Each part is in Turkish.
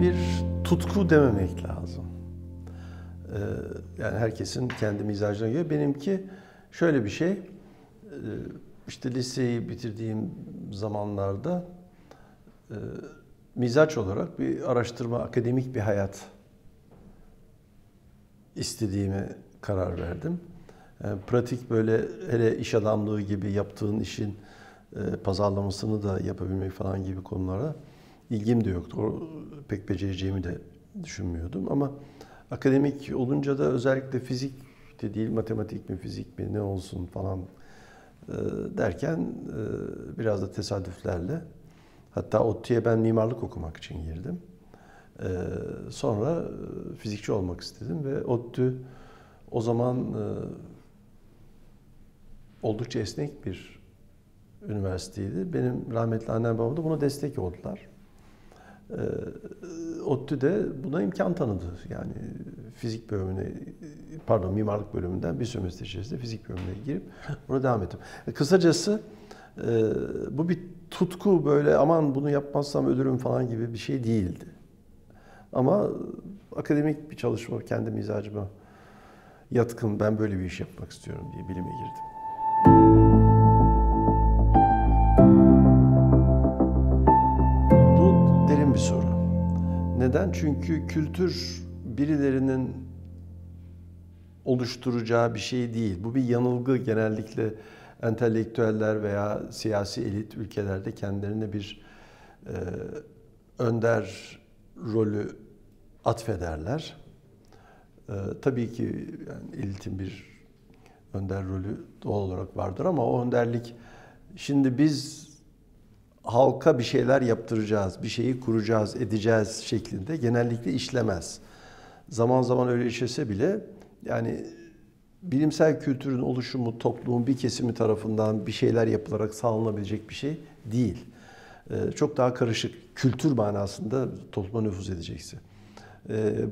bir tutku dememek lazım. Yani herkesin kendi mizacına göre. Benimki şöyle bir şey, işte liseyi bitirdiğim zamanlarda mizaç olarak bir araştırma, akademik bir hayat istediğime karar verdim. Yani pratik böyle hele iş adamlığı gibi yaptığın işin pazarlamasını da yapabilmek falan gibi konulara ilgim de yoktu. O pek becereceğimi de düşünmüyordum ama akademik olunca da özellikle fizik de değil, matematik mi, fizik mi, ne olsun falan derken biraz da tesadüflerle, hatta ODTÜ'ye ben mimarlık okumak için girdim. Sonra fizikçi olmak istedim ve ODTÜ o zaman oldukça esnek bir üniversiteydi. Benim rahmetli annem babam da buna destek oldular. ODTÜ de buna imkan tanıdı. Yani fizik bölümüne, pardon mimarlık bölümünden bir sömestr içerisinde fizik bölümüne girip buna devam ettim. Kısacası bu bir tutku, böyle aman bunu yapmazsam ölürüm falan gibi bir şey değildi. Ama akademik bir çalışma, kendi mizacıma yatkın, ben böyle bir iş yapmak istiyorum diye bilime girdim. Bu derin bir soru. Neden? Çünkü kültür birilerinin oluşturacağı bir şey değil. Bu bir yanılgı. Genellikle entelektüeller veya siyasi elit ülkelerde kendilerine bir önder rolü atfederler. Tabii ki yani elitin bir önder rolü doğal olarak vardır ama o önderlik, şimdi biz halka bir şeyler yaptıracağız, bir şeyi kuracağız, edeceğiz şeklinde genellikle işlemez. Zaman zaman öyle işlese bile yani bilimsel kültürün oluşumu toplumun bir kesimi tarafından bir şeyler yapılarak sağlanabilecek bir şey değil. Çok daha karışık, kültür manasında topluma nüfuz edecekse.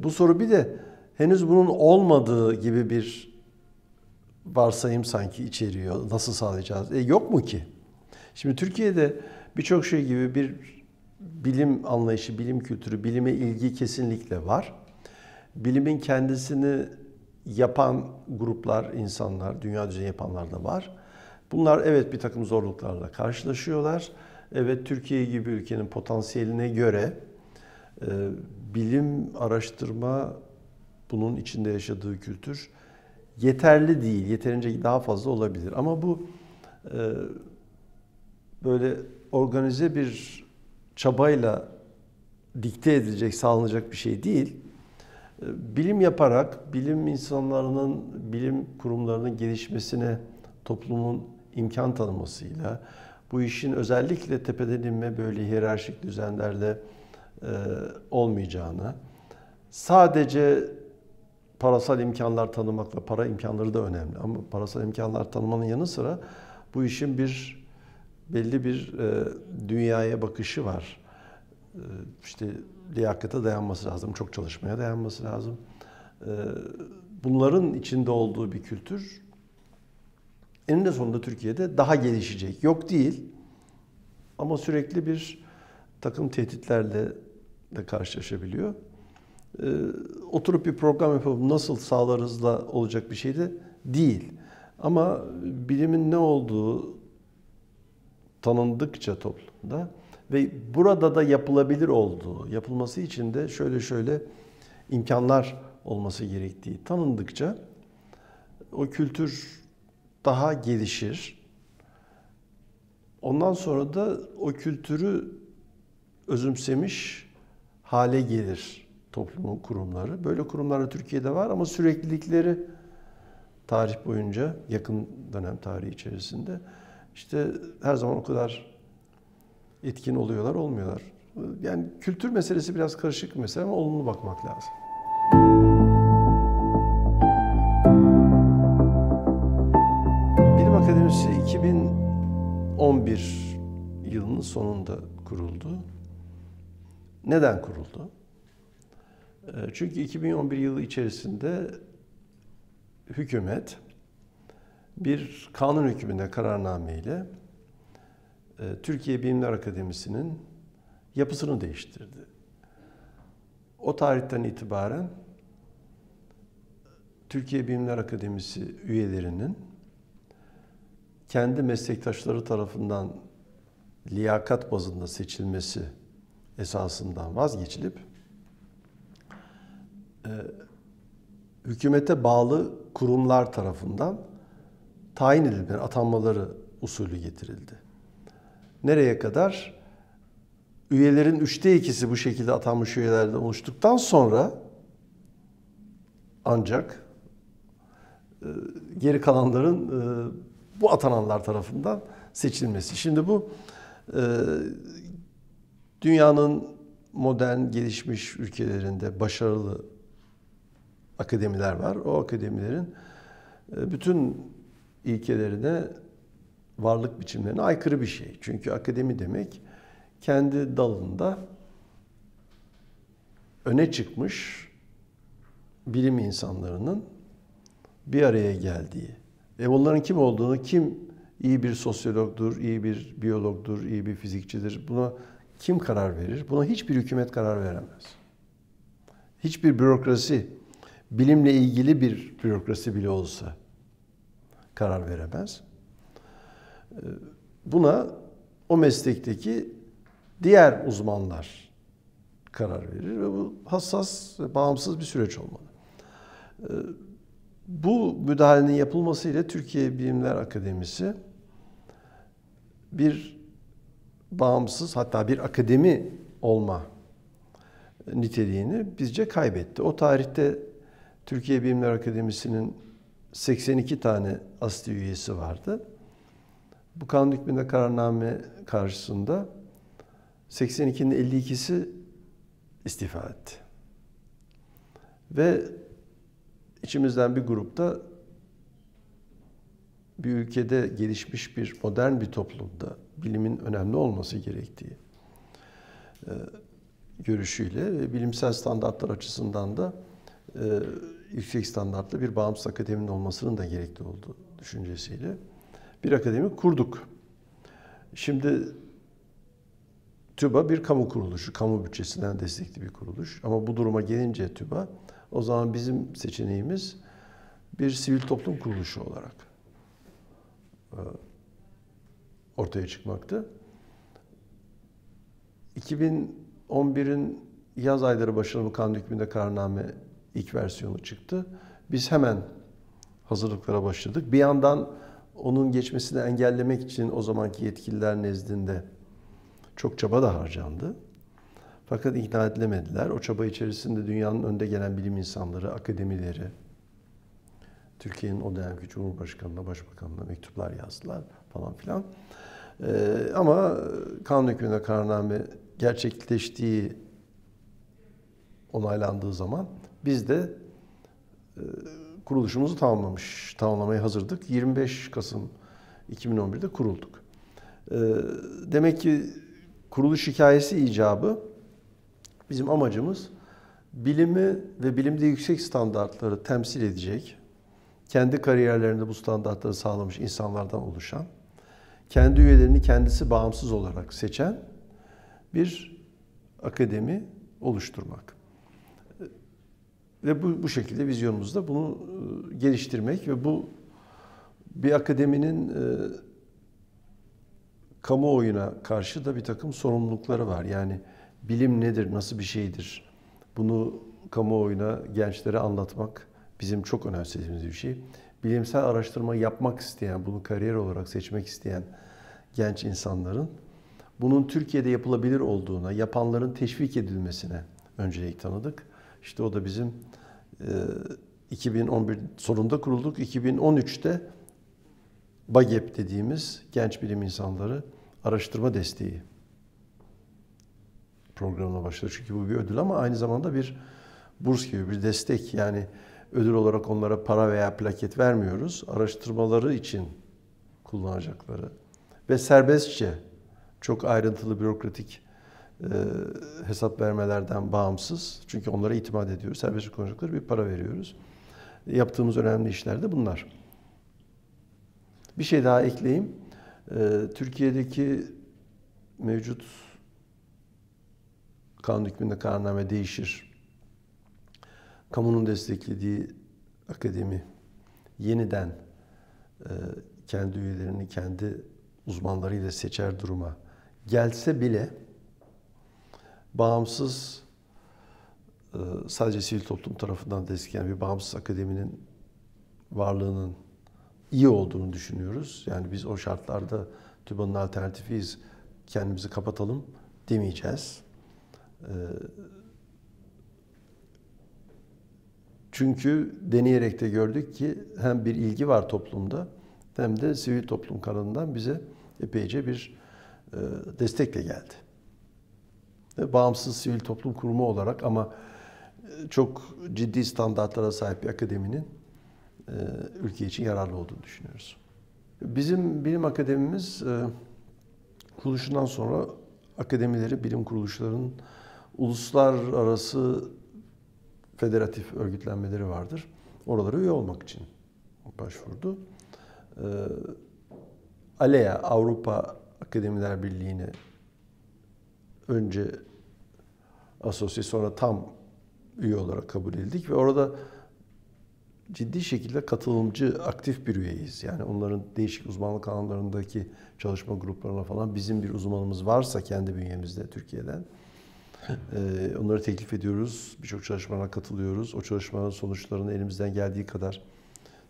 Bu soru bir de henüz bunun olmadığı gibi bir varsayım sanki içeriyor. Nasıl sağlayacağız? Yok mu ki? Şimdi Türkiye'de birçok şey gibi bir bilim anlayışı, bilim kültürü, bilime ilgi kesinlikle var. Bilimin kendisini yapan gruplar, insanlar, dünya düzeyinde yapanlar da var. Bunlar evet bir takım zorluklarla karşılaşıyorlar. Evet, Türkiye gibi ülkenin potansiyeline göre bilim, araştırma, bunun içinde yaşadığı kültür yeterli değil. Yeterince daha fazla olabilir. Ama bu böyle organize bir çabayla dikte edilecek, sağlanacak bir şey değil. Bilim yaparak, bilim insanlarının, bilim kurumlarının gelişmesine toplumun imkan tanımasıyla, bu işin özellikle tepeden inme böyle hiyerarşik düzenlerle olmayacağını, sadece parasal imkanlar tanımakla, para imkanları da önemli ama parasal imkanlar tanımanın yanı sıra bu işin belli bir dünyaya bakışı var. İşte liyakata dayanması lazım, çok çalışmaya dayanması lazım. Bunların içinde olduğu bir kültür eninde sonunda Türkiye'de daha gelişecek. Yok değil ama sürekli bir takım tehditlerle de karşılaşabiliyor. Oturup bir program yapıp nasıl sağlarızla olacak bir şey de değil. Ama bilimin ne olduğu tanındıkça toplumda ve burada da yapılabilir olduğu, yapılması için de şöyle imkanlar olması gerektiği tanındıkça o kültür daha gelişir. Ondan sonra da o kültürü özümsemiş hale gelir toplumun kurumları. Böyle kurumlar da Türkiye'de var ama süreklilikleri tarih boyunca, yakın dönem tarihi içerisinde işte her zaman o kadar etkin oluyorlar, olmuyorlar. Yani kültür meselesi biraz karışık bir mesele ama olumlu bakmak lazım. Bilim Akademisi 2011 yılının sonunda kuruldu. Neden kuruldu? Çünkü 2011 yılı içerisinde hükümet bir kanun hükmünde kararnameyle Türkiye Bilimler Akademisi'nin yapısını değiştirdi. o tarihten itibaren Türkiye Bilimler Akademisi üyelerinin kendi meslektaşları tarafından liyakat bazında seçilmesi esasından vazgeçilip hükümete bağlı kurumlar tarafından tayin edilmeleri, atanmaları usulü getirildi. Nereye kadar? Üyelerin 2/3'ü bu şekilde atanmış üyelerden oluştuktan sonra ancak geri kalanların bu atananlar tarafından seçilmesi. Şimdi bu dünyanın modern, gelişmiş ülkelerinde başarılı akademiler var. O akademilerin bütün ilkelerine, varlık biçimlerine aykırı bir şey. Çünkü akademi demek kendi dalında öne çıkmış bilim insanlarının bir araya geldiği ve onların kim olduğunu, kim iyi bir sosyologdur, iyi bir biyologdur, iyi bir fizikçidir, buna kim karar verir? Buna hiçbir hükümet karar veremez. Hiçbir bürokrasi, bilimle ilgili bir bürokrasi bile olsa karar veremez. Buna o meslekteki diğer uzmanlar karar verir ve bu hassas ve bağımsız bir süreç olmalı. Bu müdahalenin yapılmasıyla Türkiye Bilimler Akademisi bir bağımsız, hatta bir akademi olma niteliğini bizce kaybetti. O tarihte Türkiye Bilimler Akademisi'nin 82 tane asli üyesi vardı. Bu kanun hükmünde kararname karşısında 82'nin 52'si istifa etti. Ve içimizden bir grupta bir ülkede gelişmiş bir modern bir toplumda bilimin önemli olması gerektiği görüşüyle ve bilimsel standartlar açısından da yüksek standartlı bir bağımsız akademinin olmasının da gerekli olduğu düşüncesiyle bir akademi kurduk. Şimdi TÜBA bir kamu kuruluşu, kamu bütçesinden destekli bir kuruluş. Ama bu duruma gelince TÜBA, o zaman bizim seçeneğimiz bir sivil toplum kuruluşu olarak ortaya çıkmaktı. 2011'in yaz ayları başında bu kanun hükmünde kararname ilk versiyonu çıktı. Biz hemen hazırlıklara başladık. Bir yandan onun geçmesini engellemek için o zamanki yetkililer nezdinde çok çaba da harcandı. Fakat ikna edilemediler. O çaba içerisinde dünyanın önde gelen bilim insanları, akademileri, Türkiye'nin o dönemki Cumhurbaşkanı'na, Başbakanı'na mektuplar yazdılar falan filan. Ama kanun hükmünde kararname gerçekleştiği onaylandığı zaman biz de kuruluşumuzu tamamlamaya hazırdık. 25 Kasım 2011'de kurulduk. Demek ki kuruluş hikayesi icabı bizim amacımız bilimi ve bilimde yüksek standartları temsil edecek, kendi kariyerlerinde bu standartları sağlamış insanlardan oluşan, kendi üyelerini kendisi bağımsız olarak seçen bir akademi oluşturmak. Ve bu şekilde vizyonumuzda bunu geliştirmek ve bu bir akademinin kamuoyuna karşı da bir takım sorumlulukları var. Yani bilim nedir, nasıl bir şeydir? Bunu kamuoyuna, gençlere anlatmak bizim çok önemsediğimiz bir şey. Bilimsel araştırma yapmak isteyen, bunu kariyer olarak seçmek isteyen genç insanların bunun Türkiye'de yapılabilir olduğuna, yapanların teşvik edilmesine öncelik tanıdık. İşte o da bizim 2011 sonunda kurulduk. 2013'te BAGEP dediğimiz genç bilim insanları araştırma desteği programına başladı. Çünkü bu bir ödül ama aynı zamanda bir burs gibi bir destek. Yani ödül olarak onlara para veya plaket vermiyoruz. Araştırmaları için kullanacakları ve serbestçe, çok ayrıntılı bürokratik hesap vermelerden bağımsız. Çünkü onlara itimat ediyoruz. Serbestçe kullanacakları bir para veriyoruz. Yaptığımız önemli işler de bunlar. Bir şey daha ekleyeyim. Türkiye'deki mevcut kanun hükmünde kararname değişir. kamunun desteklediği akademi yeniden kendi üyelerini kendi uzmanlarıyla seçer duruma gelse bile bağımsız, sadece sivil toplum tarafından desteklenen bir bağımsız akademinin varlığının iyi olduğunu düşünüyoruz. Yani biz o şartlarda TÜBA'nın alternatifiyiz, kendimizi kapatalım demeyeceğiz. Çünkü deneyerek de gördük ki hem bir ilgi var toplumda hem de sivil toplum kanalından bize epeyce bir destekle geldi. Bağımsız sivil toplum kurumu olarak ama çok ciddi standartlara sahip bir akademinin ülke için yararlı olduğunu düşünüyoruz. Bizim bilim akademimiz kuruluşundan sonra akademileri, bilim kuruluşlarının uluslararası federatif örgütlenmeleri vardır. Oralara üye olmak için başvurdu. ALEA, Avrupa Akademiler Birliği'ne önce asosye, sonra tam üye olarak kabul edildik ve orada ciddi şekilde katılımcı, aktif bir üyeyiz. Yani onların değişik uzmanlık alanlarındaki çalışma gruplarına falan bizim bir uzmanımız varsa kendi bünyemizde Türkiye'den onları teklif ediyoruz. Birçok çalışmalara katılıyoruz. O çalışmaların sonuçlarını elimizden geldiği kadar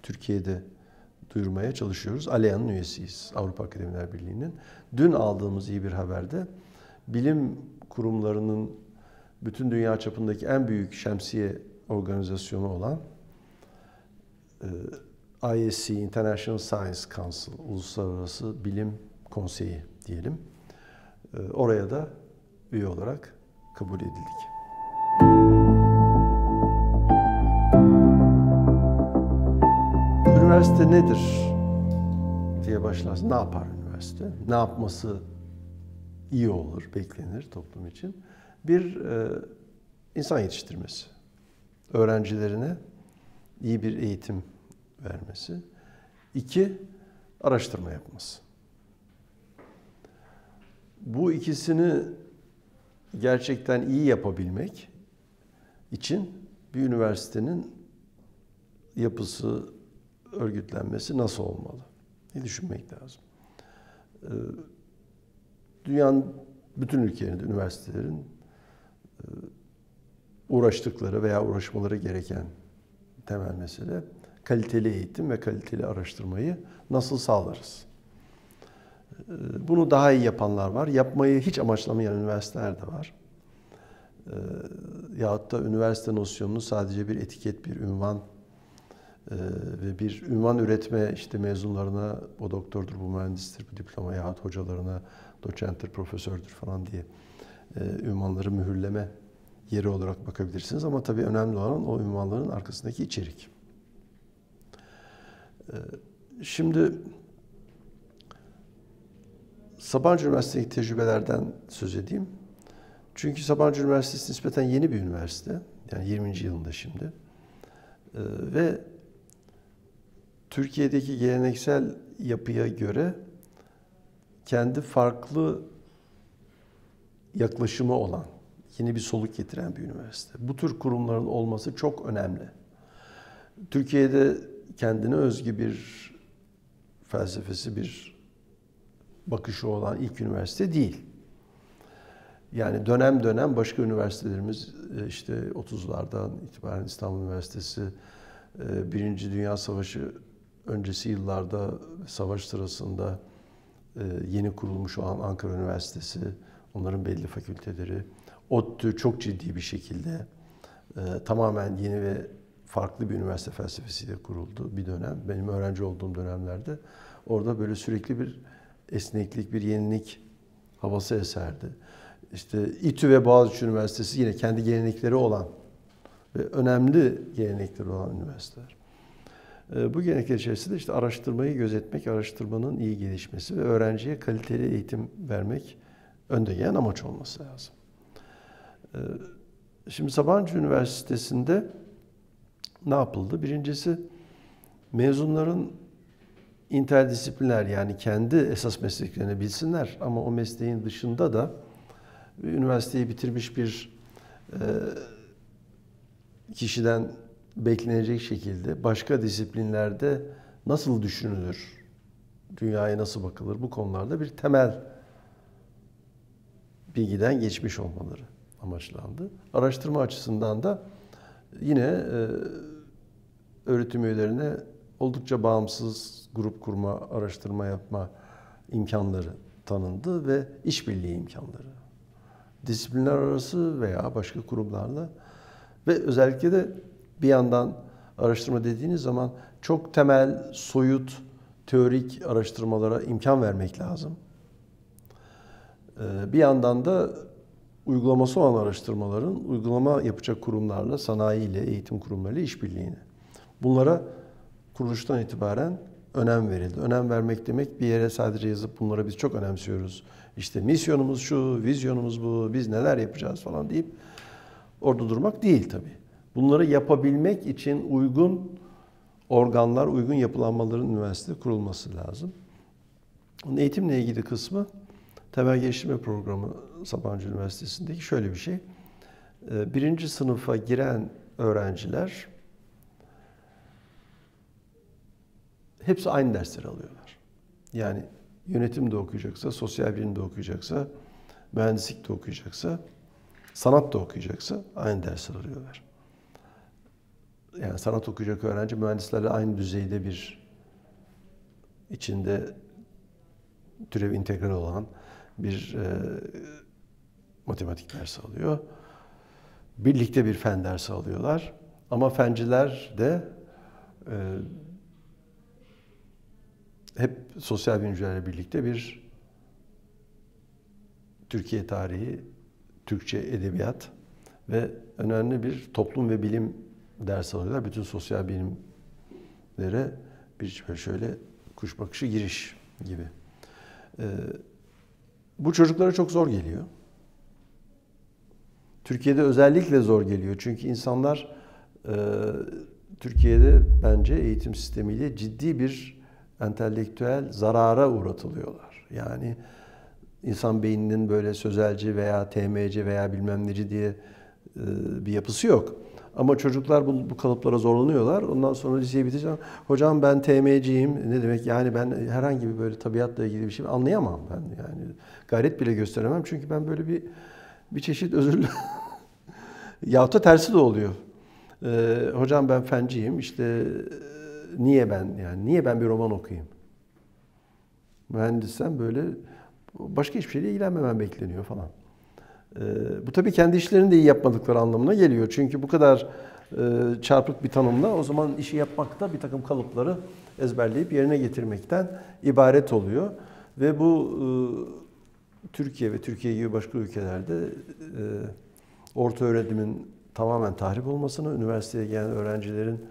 Türkiye'de duyurmaya çalışıyoruz. ALEA'nın üyesiyiz, Avrupa Akademiler Birliği'nin. Dün aldığımız iyi bir haberde bilim kurumlarının bütün dünya çapındaki en büyük şemsiye organizasyonu olan ISC, International Science Council, Uluslararası Bilim Konseyi diyelim. Oraya da üye olarak kabul edildik. Üniversite nedir diye başlarsın. Ne yapar üniversite? Ne yapması iyi olur, beklenir toplum için? Bir, insan yetiştirmesi. Öğrencilerine iyi bir eğitim vermesi. 2, araştırma yapması. Bu ikisini gerçekten iyi yapabilmek için bir üniversitenin yapısı, örgütlenmesi nasıl olmalı? diye düşünmek lazım. Dünyanın bütün ülkelerinde üniversitelerin uğraştıkları veya uğraşmaları gereken temel mesele kaliteli eğitim ve kaliteli araştırmayı nasıl sağlarız? Bunu daha iyi yapanlar var. Yapmayı hiç amaçlamayan üniversiteler de var. Yahut da üniversite nosyonunu sadece bir etiket, bir ünvan ve bir ünvan üretme, işte mezunlarına o doktordur, bu mühendistir, bu diploma yahut hocalarına doçenttir, profesördür falan diye ünvanları mühürleme yeri olarak bakabilirsiniz. Ama tabii önemli olan o ünvanların arkasındaki içerik. Şimdi Sabancı Üniversitesi'ndeki tecrübelerden söz edeyim. Çünkü Sabancı Üniversitesi nispeten yeni bir üniversite. Yani 20. yılında şimdi. Ve Türkiye'deki geleneksel yapıya göre kendi farklı yaklaşımı olan, yeni bir soluk getiren bir üniversite. Bu tür kurumların olması çok önemli. Türkiye'de kendine özgü bir felsefesi, bir bakışı olan ilk üniversite değil. Yani dönem dönem başka üniversitelerimiz, işte 30'lardan itibaren İstanbul Üniversitesi, Birinci Dünya Savaşı öncesi yıllarda, savaş sırasında yeni kurulmuş olan Ankara Üniversitesi, onların belli fakülteleri, ODTÜ çok ciddi bir şekilde tamamen yeni ve farklı bir üniversite felsefesiyle kuruldu bir dönem. Benim öğrenci olduğum dönemlerde orada böyle sürekli bir esneklik, bir yenilik havası eserdi. İşte İTÜ ve Boğaziçi Üniversitesi yine kendi gelenekleri olan ve önemli gelenekleri olan üniversiteler. Bu gelenekler içerisinde işte araştırmayı gözetmek, araştırmanın iyi gelişmesi ve öğrenciye kaliteli eğitim vermek önde gelen amaç olması lazım. Şimdi Sabancı Üniversitesi'nde ne yapıldı? Birincisi, mezunların interdisipliner, yani kendi esas mesleklerini bilsinler ama o mesleğin dışında da üniversiteyi bitirmiş bir kişiden beklenecek şekilde başka disiplinlerde nasıl düşünülür, dünyaya nasıl bakılır, bu konularda bir temel bilgiden geçmiş olmaları amaçlandı. Araştırma açısından da yine öğretim üyelerine oldukça bağımsız grup kurma, araştırma yapma imkanları tanındı ve işbirliği imkanları. Disiplinler arası veya başka kurumlarla ve özellikle de bir yandan araştırma dediğiniz zaman çok temel, soyut, teorik araştırmalara imkan vermek lazım. Bir yandan da uygulaması olan araştırmaların uygulama yapacak kurumlarla, sanayiyle, eğitim kurumlarıyla işbirliğini. Bunlara kuruluştan itibaren önem verildi. Önem vermek demek bir yere sadece yazıp bunlara biz çok önemsiyoruz. İşte misyonumuz şu, vizyonumuz bu, biz neler yapacağız falan deyip orada durmak değil tabii. Bunları yapabilmek için uygun organlar, uygun yapılanmaların üniversitede kurulması lazım. Onun eğitimle ilgili kısmı temel geliştirme programı Sabancı Üniversitesi'ndeki şöyle bir şey. Birinci sınıfa giren öğrenciler hepsi aynı dersleri alıyorlar. Yani yönetim de okuyacaksa, sosyal bilim de okuyacaksa, mühendislik de okuyacaksa, sanat da okuyacaksa aynı dersleri alıyorlar. Yani sanat okuyacak öğrenci mühendislerle aynı düzeyde bir içinde türev integral olan bir matematik dersi alıyor. Birlikte bir fen dersi alıyorlar. Ama fenciler de hep sosyal bilimcilerle birlikte bir Türkiye tarihi, Türkçe edebiyat ve önemli bir toplum ve bilim dersi alıyorlar. Bütün sosyal bilimlere bir şöyle kuş bakışı giriş gibi. Bu çocuklara çok zor geliyor. Türkiye'de özellikle zor geliyor. Çünkü insanlar Türkiye'de bence eğitim sistemiyle ciddi bir entelektüel zarara uğratılıyorlar. Yani insan beyninin böyle sözelci veya TMC veya bilmem neci diye bir yapısı yok. Ama çocuklar bu kalıplara zorlanıyorlar. Ondan sonra liseyi bitireceğim. Hocam ben TMC'yim. Ne demek? Yani ben herhangi bir böyle tabiatla ilgili bir şey anlayamam ben. Yani gayret bile gösteremem. Çünkü ben böyle bir çeşit özürlü yahut da tersi de oluyor. Hocam ben fenciyim. İşte niye ben bir roman okuyayım? Mühendissem böyle başka hiçbir şeyle ilgilenmemem bekleniyor falan. Bu tabii kendi işlerini de iyi yapmadıkları anlamına geliyor. Çünkü bu kadar çarpık bir tanımla o zaman işi yapmakta bir takım kalıpları ezberleyip yerine getirmekten ibaret oluyor. Ve bu Türkiye ve Türkiye gibi başka ülkelerde orta öğretimin tamamen tahrip olmasına, üniversiteye gelen öğrencilerin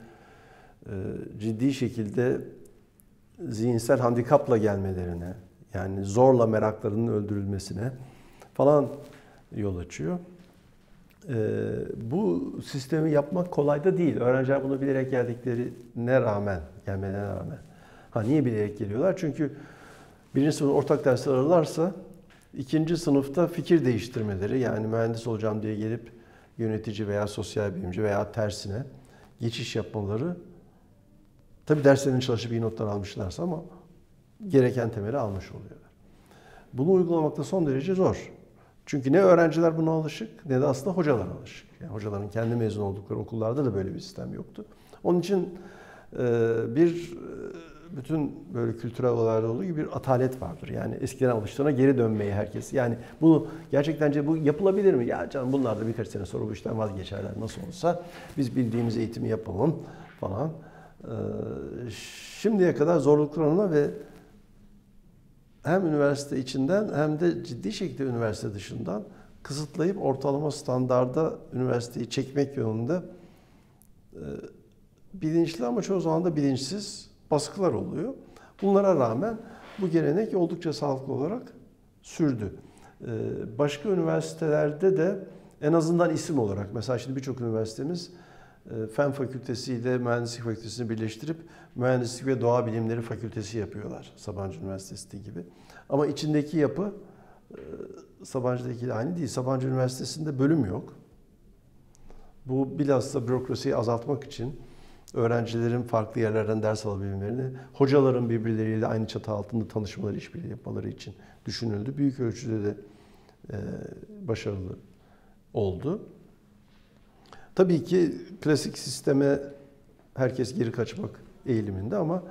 ciddi şekilde zihinsel handikapla gelmelerine, yani zorla meraklarının öldürülmesine falan yol açıyor. Bu sistemi yapmak kolay da değil. Öğrenciler bunu bilerek gelmelerine rağmen. Niye bilerek geliyorlar? Çünkü birinci sınıf ortak dersler alırlarsa ikinci sınıfta fikir değiştirmeleri, yani mühendis olacağım diye gelip yönetici veya sosyal bilimci veya tersine geçiş yapmaları, tabii derslerini çalışıp iyi notlar almışlarsa ama gereken temeli almış oluyorlar. Bunu uygulamak da son derece zor. Çünkü ne öğrenciler buna alışık ne de aslında hocalar alışık. Yani hocaların kendi mezun oldukları okullarda da böyle bir sistem yoktu. Onun için bütün böyle kültürel olaylarda olduğu gibi bir atalet vardır. Yani eskiden alıştığına geri dönmeyi herkes. Yani bunu gerçekten bu yapılabilir mi? Ya canım bunlar da birkaç sene sonra bu işten vazgeçerler nasıl olsa. Biz bildiğimiz eğitimi yapalım falan. Şimdiye kadar zorluklarına ve hem üniversite içinden hem de ciddi şekilde üniversite dışından kısıtlayıp ortalama standarda üniversiteyi çekmek yönünde bilinçli ama çoğu zaman da bilinçsiz baskılar oluyor. Bunlara rağmen bu gelenek oldukça sağlıklı olarak sürdü. Başka üniversitelerde de en azından isim olarak, mesela şimdi birçok üniversitemiz Fen Fakültesi ile Mühendislik Fakültesini birleştirip Mühendislik ve Doğa Bilimleri Fakültesi yapıyorlar. Sabancı Üniversitesi gibi. Ama içindeki yapı Sabancı'daki aynı değil. Sabancı Üniversitesi'nde bölüm yok. Bu bilhassa bürokrasiyi azaltmak için öğrencilerin farklı yerlerden ders alabilmelerini, hocaların birbirleriyle aynı çatı altında tanışmaları, işbirliği yapmaları için düşünüldü. Büyük ölçüde de başarılı oldu. Tabii ki klasik sisteme herkes geri kaçmak eğiliminde ama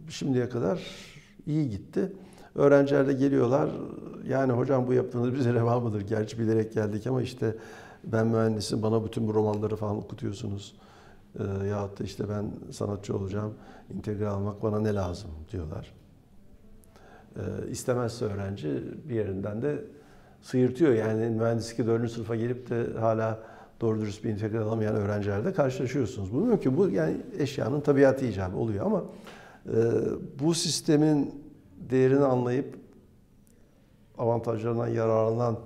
şimdiye kadar iyi gitti. Öğrenciler de geliyorlar, yani hocam bu yaptığınız bize reva mıdır? Gerçi bilerek geldik ama işte ben mühendisim, bana bütün bu romanları falan okutuyorsunuz. Yahut da işte ben sanatçı olacağım, integral almak bana ne lazım diyorlar. İstemezse öğrenci bir yerinden de sıyırtıyor. Yani mühendislik 4. sınıfa gelip de hala doğru dürüst bir integral alamayan öğrencilerle karşılaşıyorsunuz. Bu mümkün. Bu yani eşyanın tabiatı icabı oluyor ama bu sistemin değerini anlayıp avantajlarından yararlanan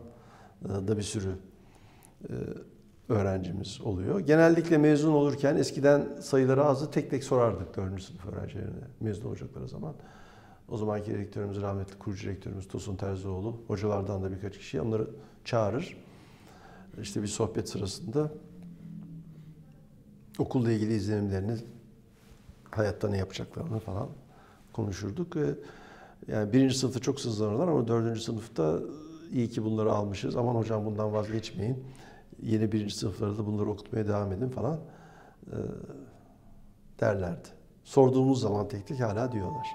da bir sürü öğrencimiz oluyor. Genellikle mezun olurken eskiden sayıları azdı, tek tek sorardık 4. sınıf öğrencilerine mezun olacakları zaman. O zamanki rektörümüz, rahmetli kurucu rektörümüz Tosun Terzioğlu, hocalardan da birkaç kişi onları çağırır. İşte bir sohbet sırasında okulla ilgili izlenimlerini, hayatta ne yapacaklarını falan konuşurduk. Yani 1. sınıfta çok sızlanırlar ama 4. sınıfta iyi ki bunları almışız. Aman hocam bundan vazgeçmeyin. Yeni 1. sınıflarda da bunları okutmaya devam edin falan derlerdi. Sorduğumuz zaman tek tek hala diyorlar.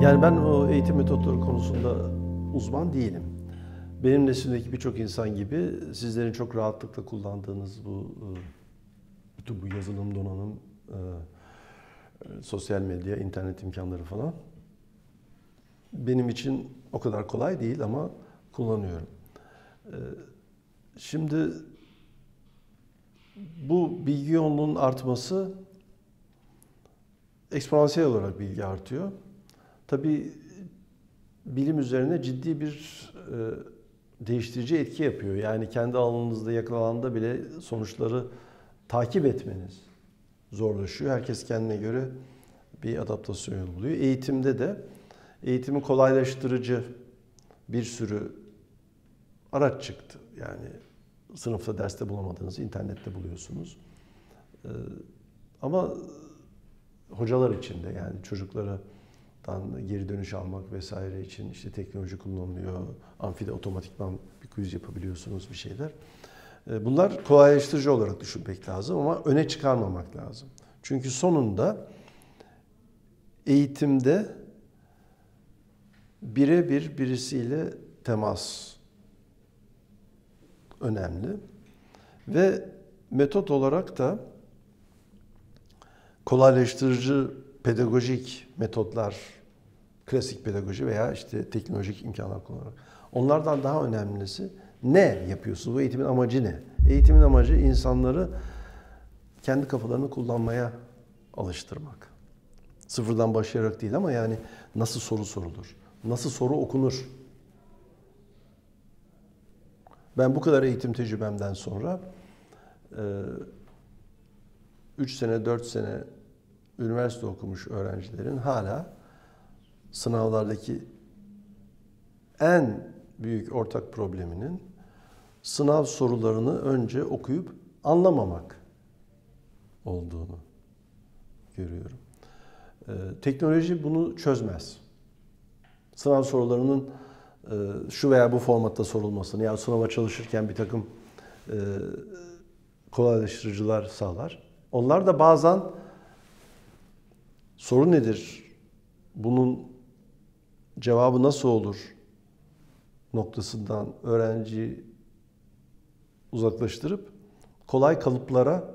Yani ben o eğitim metotları konusunda uzman değilim. Benim neslimdeki birçok insan gibi sizlerin çok rahatlıkla kullandığınız bütün bu yazılım, donanım, sosyal medya, internet imkanları falan benim için o kadar kolay değil ama kullanıyorum. Şimdi bu bilgi yoğunluğunun artması eksponansiyel olarak bilgi artıyor. Tabii bilim üzerine ciddi bir değiştirici etki yapıyor. Yani kendi alanınızda yakalandığında bile sonuçları takip etmeniz zorlaşıyor. Herkes kendine göre bir adaptasyon yolu buluyor. Eğitimde de eğitimi kolaylaştırıcı bir sürü araç çıktı. Yani sınıfta derste bulamadığınızı internette buluyorsunuz. Ama hocalar için de yani çocuklara geri dönüş almak vesaire için işte teknoloji kullanılıyor. Amfide otomatikman bir quiz yapabiliyorsunuz, bir şeyler. Bunlar kolaylaştırıcı olarak düşünmek lazım ama öne çıkarmamak lazım. Çünkü sonunda eğitimde birebir birisiyle temas önemli. Ve metot olarak da kolaylaştırıcı pedagojik metotlar, klasik pedagoji veya işte teknolojik imkanlar kullanarak. Onlardan daha önemlisi ne yapıyorsunuz? Bu eğitimin amacı ne? Eğitimin amacı insanları kendi kafalarını kullanmaya alıştırmak. Sıfırdan başlayarak değil ama yani nasıl soru sorulur? Nasıl soru okunur? Ben bu kadar eğitim tecrübemden sonra 3 sene, 4 sene üniversite okumuş öğrencilerin hala sınavlardaki en büyük ortak probleminin sınav sorularını önce okuyup anlamamak olduğunu görüyorum. Teknoloji bunu çözmez. Sınav sorularının şu veya bu formatta sorulmasını, yani sınava çalışırken bir takım kolaylaştırıcılar sağlar. Onlar da bazen soru nedir, bunun cevabı nasıl olur noktasından öğrenciyi uzaklaştırıp kolay kalıplara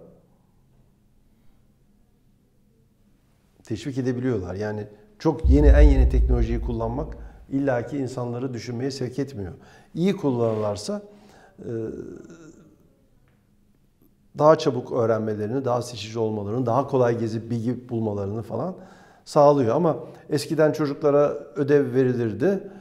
teşvik edebiliyorlar. Yani çok en yeni teknolojiyi kullanmak illaki insanları düşünmeye sevk etmiyor. İyi kullanırlarsa daha çabuk öğrenmelerini, daha seçici olmalarını, daha kolay gezip bilgi bulmalarını falan sağlıyor. Ama eskiden çocuklara ödev verilirdi.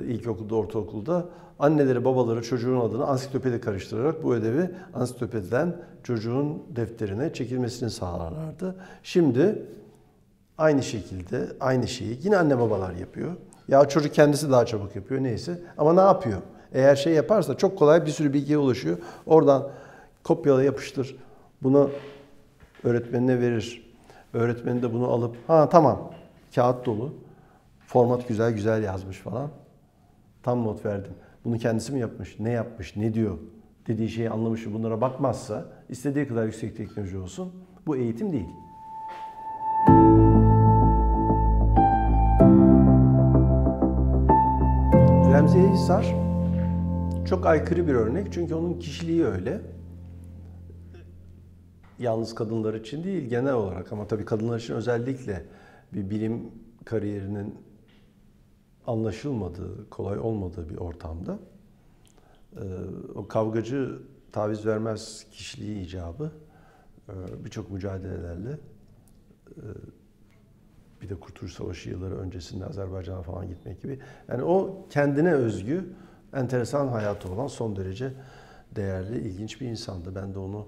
İlkokulda, ortaokulda. Anneleri, babaları çocuğun adını ansiklopedi karıştırarak bu ödevi ansiklopediden çocuğun defterine çekilmesini sağlarlardı. Şimdi aynı şekilde aynı şeyi yine anne babalar yapıyor. Ya çocuk kendisi daha çabuk yapıyor neyse. Ama ne yapıyor? Eğer şey yaparsa çok kolay bir sürü bilgiye ulaşıyor. Oradan kopyala yapıştır. Bunu öğretmenine verir. Öğretmeni de bunu alıp ha tamam kağıt dolu. Format güzel güzel yazmış falan. Tam not verdim. Bunu kendisi mi yapmış? Ne yapmış? Ne diyor? Dediği şeyi anlamış mı? Bunlara bakmazsa istediği kadar yüksek teknoloji olsun. Bu eğitim değil. Remziye Hisar çok aykırı bir örnek. Çünkü onun kişiliği öyle. Yalnız kadınlar için değil genel olarak ama tabii kadınlar için özellikle bir bilim kariyerinin anlaşılmadığı, kolay olmadığı bir ortamda o kavgacı, taviz vermez kişiliği icabı birçok mücadelelerle bir de Kurtuluş Savaşı yılları öncesinde Azerbaycan'a falan gitmek gibi. Yani o kendine özgü, enteresan hayatı olan son derece değerli, ilginç bir insandı. Ben de onu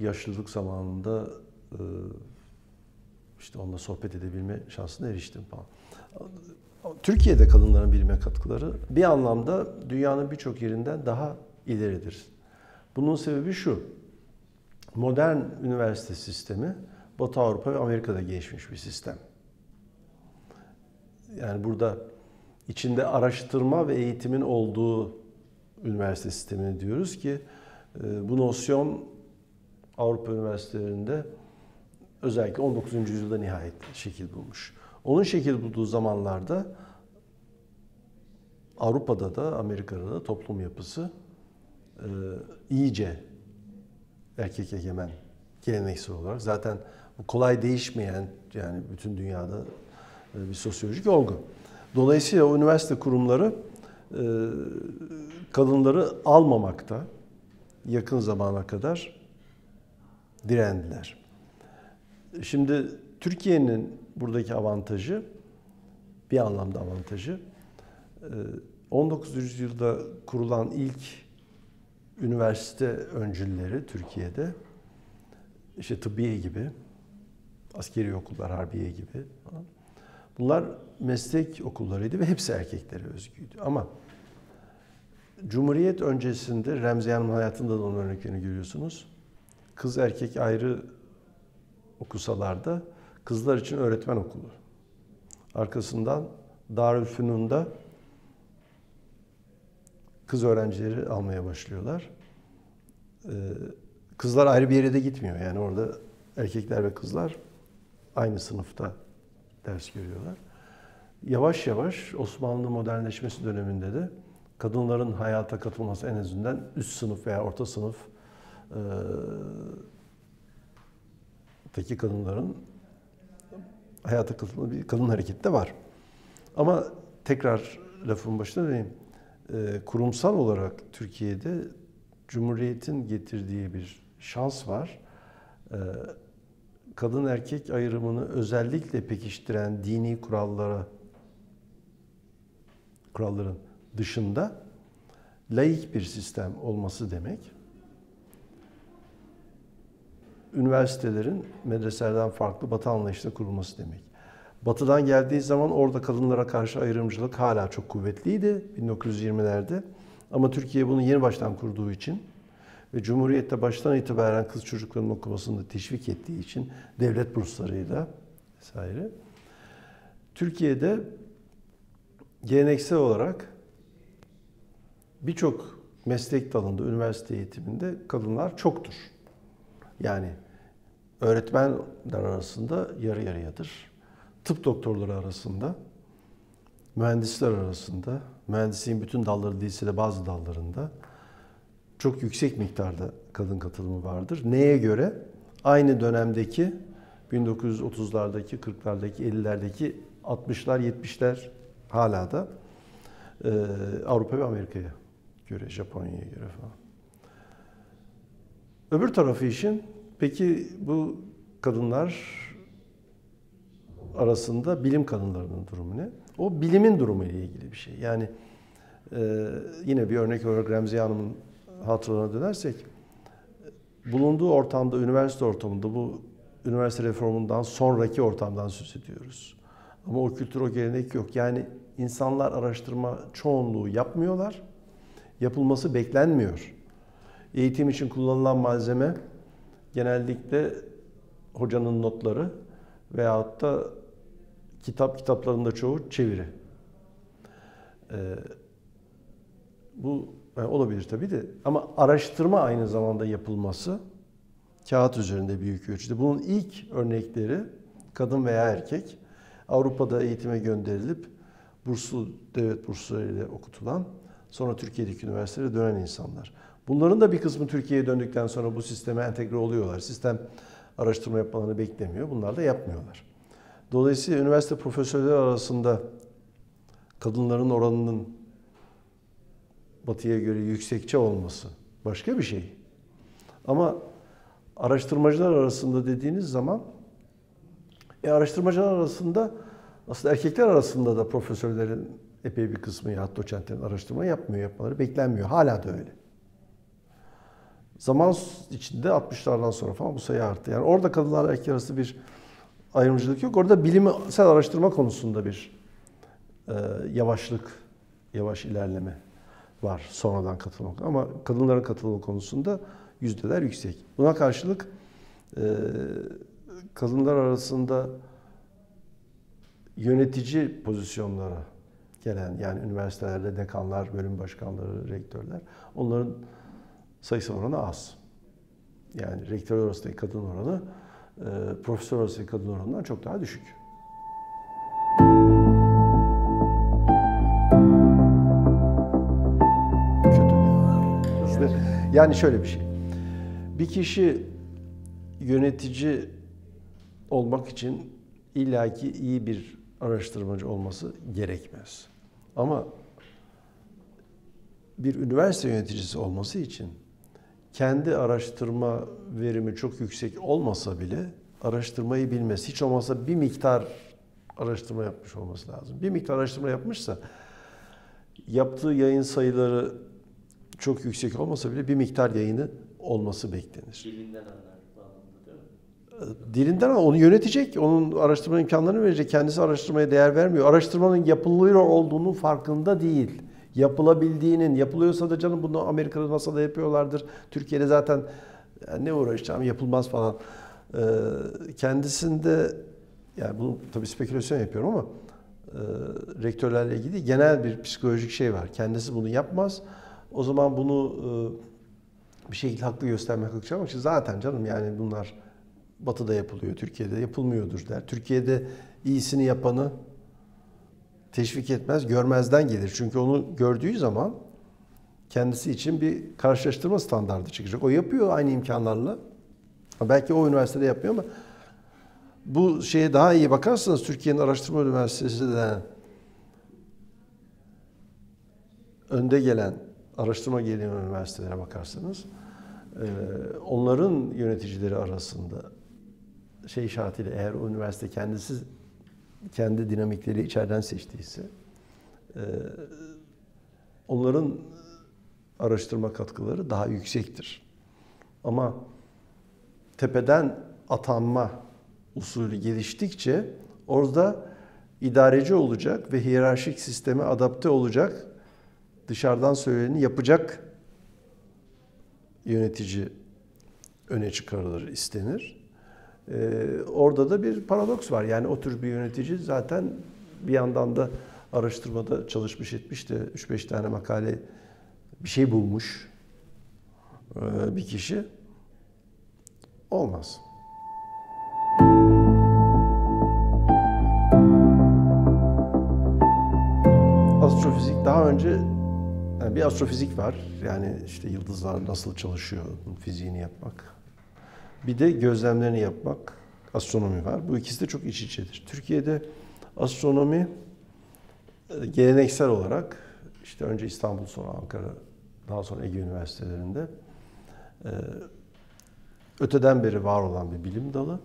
yaşlılık zamanında işte onunla sohbet edebilme şansına eriştim falan. Türkiye'de kadınların bilime katkıları bir anlamda dünyanın birçok yerinden daha ileridir. Bunun sebebi şu, modern üniversite sistemi Batı Avrupa ve Amerika'da gelişmiş bir sistem. Yani burada içinde araştırma ve eğitimin olduğu üniversite sistemini diyoruz ki bu nosyon Avrupa üniversitelerinde özellikle 19. yüzyılda nihayet şekil bulmuş. Onun şekil bulduğu zamanlarda Avrupa'da da Amerika'da da toplum yapısı iyice erkek egemen geleneksel olarak. Zaten bu kolay değişmeyen yani bütün dünyada bir sosyolojik olgu. Dolayısıyla o üniversite kurumları kadınları almamakta yakın zamana kadar direndiler. Şimdi Türkiye'nin buradaki avantajı, bir anlamda avantajı, 19. yüzyılda kurulan ilk üniversite öncülleri Türkiye'de, işte tıbbiye gibi, askeri okullar, harbiye gibi falan. Bunlar meslek okullarıydı ve hepsi erkeklere özgüydü. Ama Cumhuriyet öncesinde Remziye Hanım'ın hayatında da onun örneklerini görüyorsunuz. Kız erkek ayrı okusalar da kızlar için öğretmen okulu. Arkasından Darülfünun'da kız öğrencileri almaya başlıyorlar. Kızlar ayrı bir yere de gitmiyor. Yani orada erkekler ve kızlar aynı sınıfta ders görüyorlar. Yavaş yavaş Osmanlı modernleşmesi döneminde de kadınların hayata katılması en azından üst sınıf veya orta sınıf kadınların hayata katıldığı bir kadın hareketi de var. Ama tekrar lafın başına döneyim. Kurumsal olarak Türkiye'de Cumhuriyet'in getirdiği bir şans var. Kadın erkek ayrımını özellikle pekiştiren dini kuralların dışında laik bir sistem olması demek. Üniversitelerin medreselerden farklı Batı anlayışla kurulması demek. Batı'dan geldiği zaman orada kadınlara karşı ayrımcılık hala çok kuvvetliydi 1920'lerde. Ama Türkiye bunu yeni baştan kurduğu için ve Cumhuriyet'te baştan itibaren kız çocuklarının okumasını da teşvik ettiği için devlet burslarıyla vesaire. Türkiye'de geleneksel olarak birçok meslek dalında, üniversite eğitiminde kadınlar çoktur. Yani öğretmenler arasında yarı yarıyadır. Tıp doktorları arasında, mühendisler arasında, mühendisliğin bütün dalları değilse de bazı dallarında çok yüksek miktarda kadın katılımı vardır. Neye göre? Aynı dönemdeki 1930'lardaki, 40'lardaki, 50'lerdeki 60'lar, 70'ler hala da Avrupa ve Amerika'ya göre, Japonya'ya göre falan. Öbür tarafı işin, peki bu kadınlar arasında bilim kadınlarının durumu ne? O bilimin durumu ile ilgili bir şey. Yani yine bir örnek olarak Remziye Hanım'ın hatıralarına dönersek, bulunduğu ortamda, üniversite ortamında bu üniversite reformundan sonraki ortamdan söz ediyoruz. Ama o kültür, o gelenek yok. Yani insanlar araştırma çoğunluğu yapmıyorlar. Yapılması beklenmiyor. Eğitim için kullanılan malzeme genellikle hocanın notları veyahut da kitapların da çoğu çeviri. Bu olabilir tabii de, ama araştırma aynı zamanda yapılması kağıt üzerinde büyük ölçüde. Bunun ilk örnekleri kadın veya erkek Avrupa'da eğitime gönderilip devlet burslarıyla okutulan, sonra Türkiye'deki üniversitelere dönen insanlar. Bunların da bir kısmı Türkiye'ye döndükten sonra bu sisteme entegre oluyorlar. Sistem araştırma yapmalarını beklemiyor. Bunlar da yapmıyorlar. Dolayısıyla üniversite profesörleri arasında kadınların oranının Batı'ya göre yüksekçe olması başka bir şey. Ama araştırmacılar arasında dediğiniz zaman araştırmacılar arasında aslında erkekler arasında da profesörlerin epey bir kısmı ya doçentlerin araştırma yapmaları beklenmiyor. Hala da öyle. Zaman içinde 60'lardan sonra falan bu sayı arttı. Yani orada kadınlar erkek arası bir ayrımcılık yok. Orada bilimsel araştırma konusunda bir yavaş ilerleme var sonradan katılmak. Ama kadınların katılımı konusunda yüzdeler yüksek. Buna karşılık kadınlar arasında yönetici pozisyonlara gelen, yani üniversitelerde dekanlar, bölüm başkanları, rektörler, onların sayısı oranı az. Yani rektör arasındaki kadın oranı profesör arasındaki kadın oranından çok daha düşük. Kötü. Yani şöyle bir şey. Bir kişi yönetici olmak için illaki iyi bir araştırmacı olması gerekmez. Ama bir üniversite yöneticisi olması için kendi araştırma verimi çok yüksek olmasa bile araştırmayı bilmesi, hiç olmazsa bir miktar araştırma yapmış olması lazım. Bir miktar araştırma yapmışsa, yaptığı yayın sayıları çok yüksek olmasa bile bir miktar yayını olması beklenir. Dilinden anlar bağlamında değil mi? Dilinden ama onu yönetecek, onun araştırma imkanlarını verecek. Kendisi araştırmaya değer vermiyor. Araştırmanın yapılıyor olduğunun farkında değil. Yapılabildiğinin, yapılıyorsa da canım bunu Amerika'da NASA'da yapıyorlardır. Türkiye'de zaten ne uğraşacağım, yapılmaz falan. Kendisinde, yani bunu tabii spekülasyon yapıyorum ama rektörlerle ilgili genel bir psikolojik şey var. Kendisi bunu yapmaz. O zaman bunu bir şekilde haklı göstermek, haklı çıkarmak için zaten canım yani bunlar Batı'da yapılıyor, Türkiye'de yapılmıyordur der. Türkiye'de iyisini yapanı teşvik etmez, görmezden gelir. Çünkü onu gördüğü zaman kendisi için bir karşılaştırma standardı çıkacak. O yapıyor aynı imkanlarla. Belki o üniversitede yapmıyor ama bu şeye daha iyi bakarsanız Türkiye'nin Araştırma Üniversitesi denen önde gelen araştırma gelinen üniversitelere bakarsanız onların yöneticileri arasında şey şartıyla, eğer o üniversite kendisi kendi dinamikleri içeriden seçtiyse onların araştırma katkıları daha yüksektir. Ama tepeden atanma usulü geliştikçe orada idareci olacak ve hiyerarşik sisteme adapte olacak, dışarıdan söyleneni yapacak yönetici öne çıkarılır, istenir. Orada da bir paradoks var. Yani o tür bir yönetici zaten bir yandan da araştırmada çalışmış etmiş de 3-5 tane makale bir şey bulmuş bir kişi olmaz. Astrofizik daha önce yani bir astrofizik var. Yani işte yıldızlar nasıl çalışıyor fiziğini yapmak. Bir de gözlemlerini yapmak, astronomi var. Bu ikisi de çok iç içedir. Türkiye'de astronomi geleneksel olarak işte önce İstanbul, sonra Ankara, daha sonra Ege Üniversitelerinde öteden beri var olan bir bilim dalı.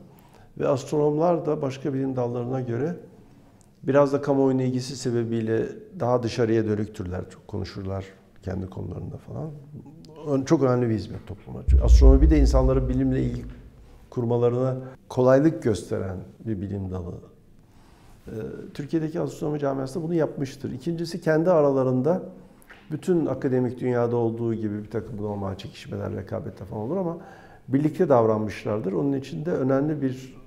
Ve astronomlar da başka bilim dallarına göre biraz da kamuoyunun ilgisi sebebiyle daha dışarıya dönüktürler. Çok konuşurlar kendi konularında falan. Çok önemli bir hizmet topluma. Çünkü astronomi bir de insanların bilimle ilgi kurmalarına kolaylık gösteren bir bilim dalı. Türkiye'deki astronomi camiası da bunu yapmıştır. İkincisi kendi aralarında bütün akademik dünyada olduğu gibi bir takım normal çekişmeler, rekabetler falan olur ama birlikte davranmışlardır. Onun için de önemli bir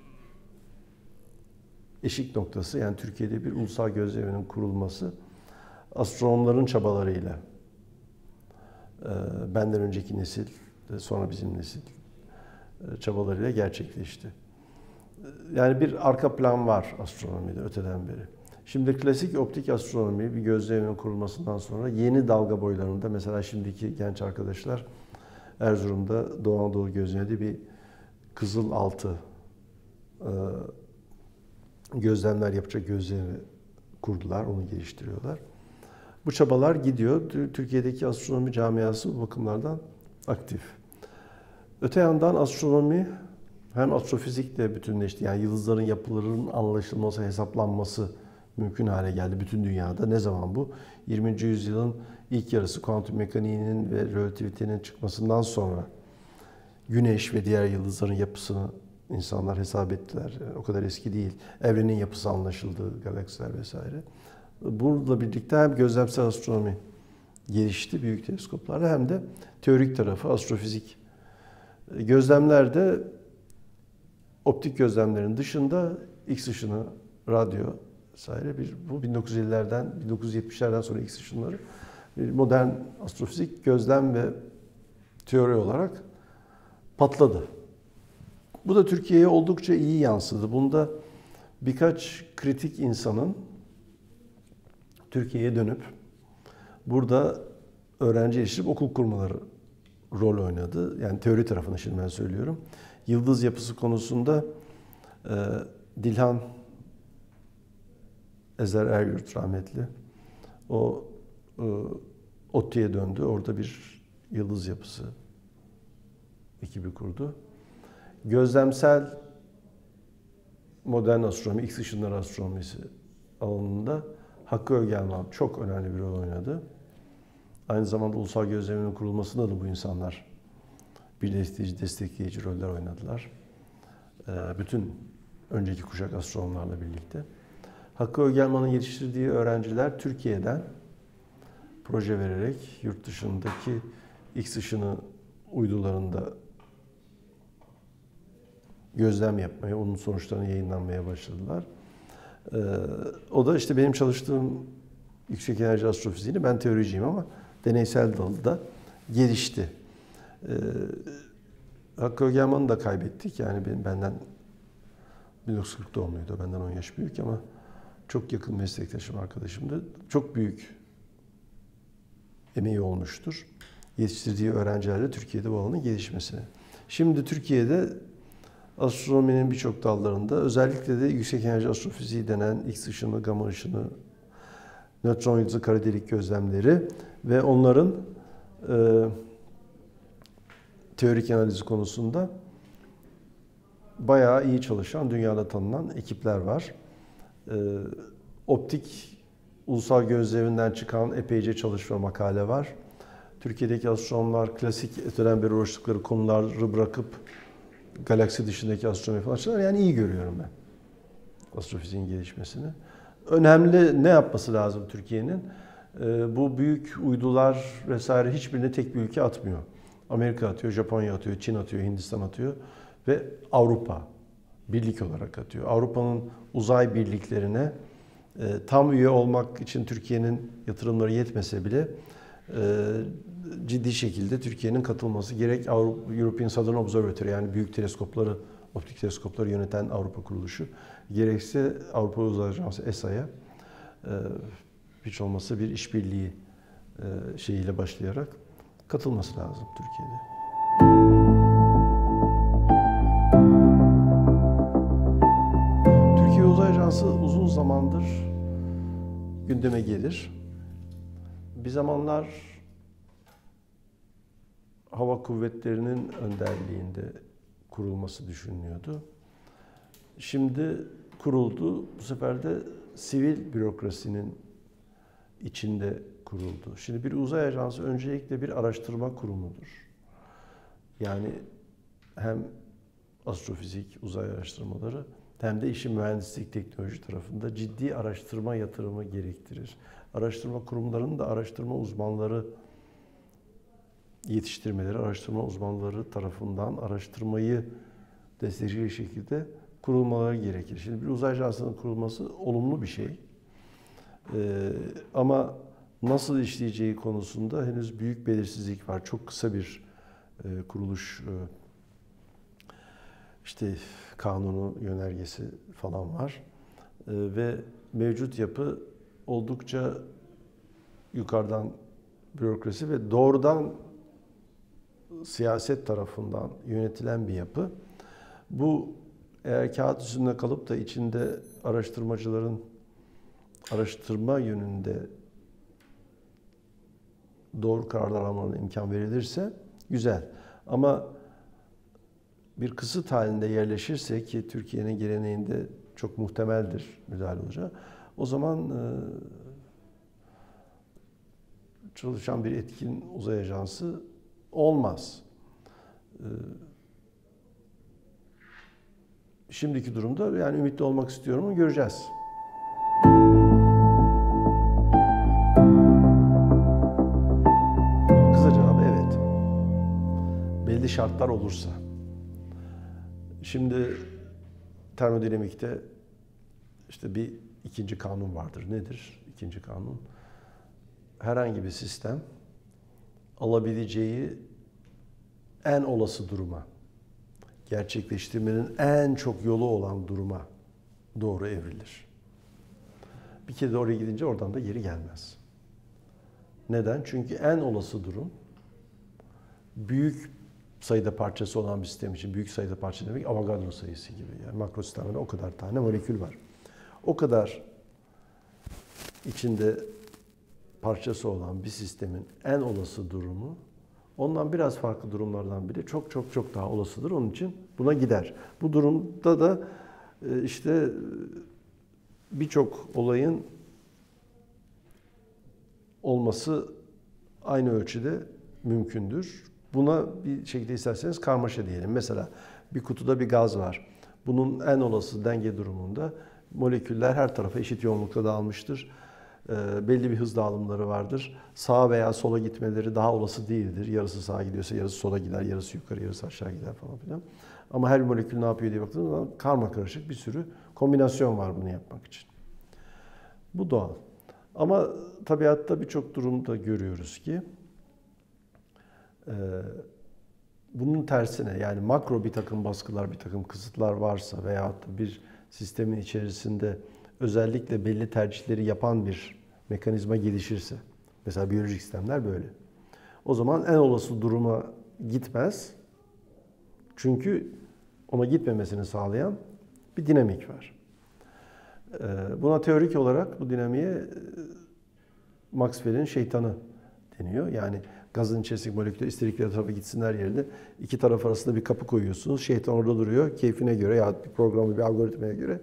eşik noktası, yani Türkiye'de bir ulusal gözleminin kurulması astronomların çabalarıyla, benden önceki nesil, sonra bizim nesil çabalarıyla gerçekleşti. Yani bir arka plan var astronomide öteden beri. Şimdi klasik optik astronomi bir gözlemin kurulmasından sonra yeni dalga boylarında, mesela şimdiki genç arkadaşlar Erzurum'da Doğu Anadolu gözleminde bir kızıl altı gözlemler yapacak gözlemi kurdular, onu geliştiriyorlar. Bu çabalar gidiyor. Türkiye'deki astronomi camiası bu bakımlardan aktif. Öte yandan astronomi hem astrofizikle bütünleşti. Yani yıldızların yapılarının anlaşılması, hesaplanması mümkün hale geldi bütün dünyada. Ne zaman bu? 20. yüzyılın ilk yarısı kuantum mekaniğinin ve relativitenin çıkmasından sonra Güneş ve diğer yıldızların yapısını insanlar hesap ettiler. Yani o kadar eski değil. Evrenin yapısı anlaşıldı, galaksiler vesaire. Bununla birlikte hem gözlemsel astronomi gelişti büyük teleskoplarla, hem de teorik tarafı astrofizik. Gözlemlerde optik gözlemlerin dışında X ışını, radyo vesaire bu 1950'lerden 1970'lerden sonra X ışınları bir modern astrofizik gözlem ve teori olarak patladı. Bu da Türkiye'ye oldukça iyi yansıdı. Bunda birkaç kritik insanın Türkiye'ye dönüp burada öğrenci yetiştirip okul kurmaları rol oynadı. Yani teori tarafını şimdi ben söylüyorum. Yıldız yapısı konusunda Dilhan Ezer Eryurt rahmetli, o ODTÜ'ye döndü. Orada bir yıldız yapısı ekibi kurdu. Gözlemsel modern astronomi, X ışınları astronomisi alanında Hakkı Ögelman çok önemli bir rol oynadı. Aynı zamanda ulusal gözleminin kurulmasında da bu insanlar destekleyici roller oynadılar. Bütün önceki kuşak astronomlarla birlikte. Hakkı Ögelman'ın yetiştirdiği öğrenciler Türkiye'den proje vererek yurt dışındaki X ışını uydularında gözlem yapmaya, onun sonuçlarını yayınlanmaya başladılar. O da işte benim çalıştığım yüksek enerji astrofiziğini, ben teoriciyim ama deneysel dalda gelişti. Hakkı Ögelman'ı da kaybettik. Yani benden 1940 doğumluydu, benden 10 yaş büyük ama çok yakın meslektaşım, arkadaşımdı. Çok büyük emeği olmuştur. Yetiştirdiği öğrencilerle Türkiye'de bu alanın gelişmesine. Şimdi Türkiye'de astronominin birçok dallarında, özellikle de yüksek enerji astrofiziği denen X ışını, gamma ışını, nötron yıldızı, kara delik gözlemleri ve onların teorik analizi konusunda bayağı iyi çalışan, dünyada tanınan ekipler var. Optik ulusal gözleminden çıkan epeyce çalışma, makale var. Türkiye'deki astronomlar klasik öteden beri uğraştıkları konuları bırakıp galaksi dışındaki astronomi falan açıyorlar. Yani iyi görüyorum ben astrofiziğin gelişmesini. Önemli ne yapması lazım Türkiye'nin? Bu büyük uydular vesaire hiçbirine tek bir ülke atmıyor. Amerika atıyor, Japonya atıyor, Çin atıyor, Hindistan atıyor ve Avrupa birlik olarak atıyor. Avrupa'nın uzay birliklerine tam üye olmak için Türkiye'nin yatırımları yetmese bile ciddi şekilde Türkiye'nin katılması gerek European Southern Observatory, yani büyük teleskopları, optik teleskopları yöneten Avrupa kuruluşu, gerekse Avrupa Uzay Ajansı ESA'ya hiç olmazsa bir işbirliği şeyiyle başlayarak katılması lazım Türkiye'de. Türkiye Uzay Ajansı uzun zamandır gündeme gelir. Bir zamanlar hava kuvvetlerinin önderliğinde kurulması düşünülüyordu. Şimdi kuruldu. Bu sefer de sivil bürokrasinin içinde kuruldu. Şimdi bir uzay ajansı öncelikle bir araştırma kurumudur. Yani hem astrofizik, uzay araştırmaları, hem de işin mühendislik teknoloji tarafında ciddi araştırma yatırımı gerektirir. Araştırma kurumlarının da araştırma uzmanları yetiştirmeleri, araştırma uzmanları tarafından araştırmayı destekleyecek şekilde kurulmaları gerekir. Şimdi bir uzay ajansının kurulması olumlu bir şey. Ama nasıl işleyeceği konusunda henüz büyük belirsizlik var. Çok kısa bir kuruluş işte kanunu, yönergesi falan var. Ve mevcut yapı oldukça yukarıdan bürokrasi ve doğrudan siyaset tarafından yönetilen bir yapı. Bu eğer kağıt üstünde kalıp da içinde araştırmacıların araştırma yönünde doğru kararlar almalarına imkan verilirse güzel. Ama bir kısıt halinde yerleşirse ki Türkiye'nin geleneğinde çok muhtemeldir müdahale olacağı, o zaman çalışan bir etkin uzay ajansı olmaz. Şimdiki durumda yani ümitli olmak istiyorum ama göreceğiz. Kısa cevabı evet. Belli şartlar olursa. Şimdi termodinamikte işte bir ikinci kanun vardır. Nedir ikinci kanun? Herhangi bir sistem alabileceği en olası duruma, gerçekleştirmenin en çok yolu olan duruma doğru evrilir. Bir kere de oraya gidince oradan da geri gelmez. Neden? Çünkü en olası durum büyük sayıda parçası olan bir sistem için büyük sayıda parça demek Avogadro sayısı gibi. Yani makro sistemde o kadar tane molekül var. O kadar içinde parçası olan bir sistemin en olası durumu ondan biraz farklı durumlardan bile çok daha olasıdır. Onun için buna gider. Bu durumda da işte birçok olayın olması aynı ölçüde mümkündür. Buna bir şekilde isterseniz karmaşa diyelim. Mesela bir kutuda bir gaz var. Bunun en olası denge durumunda moleküller her tarafa eşit yoğunlukta dağılmıştır. Belli bir hız dağılımları vardır. Sağa veya sola gitmeleri daha olası değildir. Yarısı sağa gidiyorsa yarısı sola gider, yarısı yukarı, yarısı aşağı gider falan filan. Ama her molekül ne yapıyor diye baktığınız zaman karmakarışık bir sürü kombinasyon var bunu yapmak için. Bu doğal. Ama tabiatta birçok durumda görüyoruz ki bunun tersine yani makro bir takım baskılar, bir takım kısıtlar varsa veyahut da bir sistemin içerisinde özellikle belli tercihleri yapan bir mekanizma gelişirse, mesela biyolojik sistemler böyle. O zaman en olası duruma gitmez. Çünkü ona gitmemesini sağlayan bir dinamik var. Buna teorik olarak bu dinamiğe Maxwell'in şeytanı deniyor. Yani gazın içerisindeki moleküller istedikleri tarafa gitsinler yerine iki taraf arasında bir kapı koyuyorsunuz. Şeytan orada duruyor. Keyfine göre ya bir programı, bir algoritmaya göre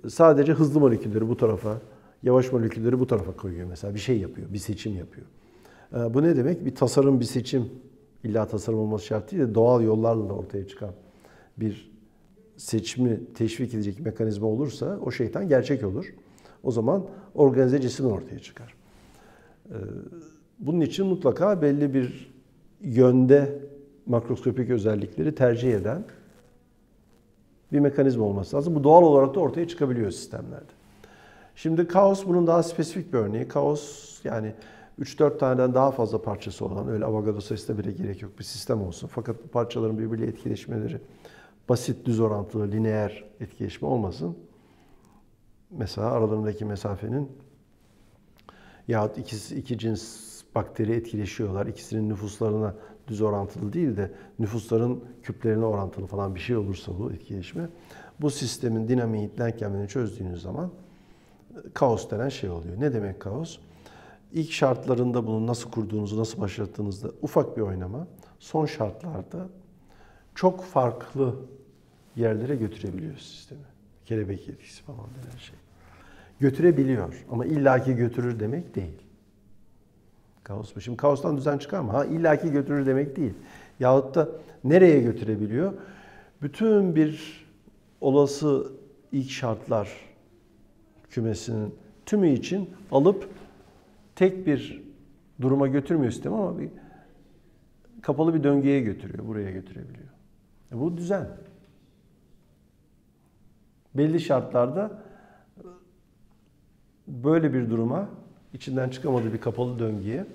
sadece hızlı molekülleri bu tarafa, yavaş molekülleri bu tarafa koyuyor. Mesela bir şey yapıyor, bir seçim yapıyor. Bu ne demek? Bir tasarım, bir seçim, illa tasarım olması şart değil de doğal yollarla da ortaya çıkan bir seçimi teşvik edecek mekanizma olursa o şeytan gerçek olur. O zaman organize cisim ortaya çıkar. Bunun için mutlaka belli bir yönde makroskopik özellikleri tercih eden bir mekanizma olması lazım. Bu doğal olarak da ortaya çıkabiliyor sistemlerde. Şimdi kaos bunun daha spesifik bir örneği. Kaos yani 3-4 taneden daha fazla parçası olan, öyle Avogadro sayısına bile gerek yok bir sistem olsun. Fakat bu parçaların birbiriyle etkileşmeleri basit, düz orantılı, lineer etkileşme olmasın. Mesela aralarındaki mesafenin yahut iki cins bakteri etkileşiyorlar. İkisinin nüfuslarına düz orantılı değil de nüfusların küplerine orantılı falan bir şey olursa bu etkileşme, bu sistemin dinamiği, denklemini çözdüğünüz zaman kaos denen şey oluyor. Ne demek kaos? İlk şartlarında bunu nasıl kurduğunuzu, nasıl başlattığınızda ufak bir oynama, son şartlarda çok farklı yerlere götürebiliyor sistemi. Kelebek etkisi falan denen şey. Götürebiliyor ama illaki götürür demek değil. Kaos bu. Şimdi kaostan düzen çıkar mı? Ha illaki götürür demek değil. Yahut da nereye götürebiliyor? Bütün bir olası ilk şartlar kümesinin tümü için alıp tek bir duruma götürmüyor sistemi ama bir kapalı bir döngüye götürüyor, buraya götürebiliyor. Bu düzen. Belli şartlarda böyle bir duruma, içinden çıkamadığı bir kapalı döngüye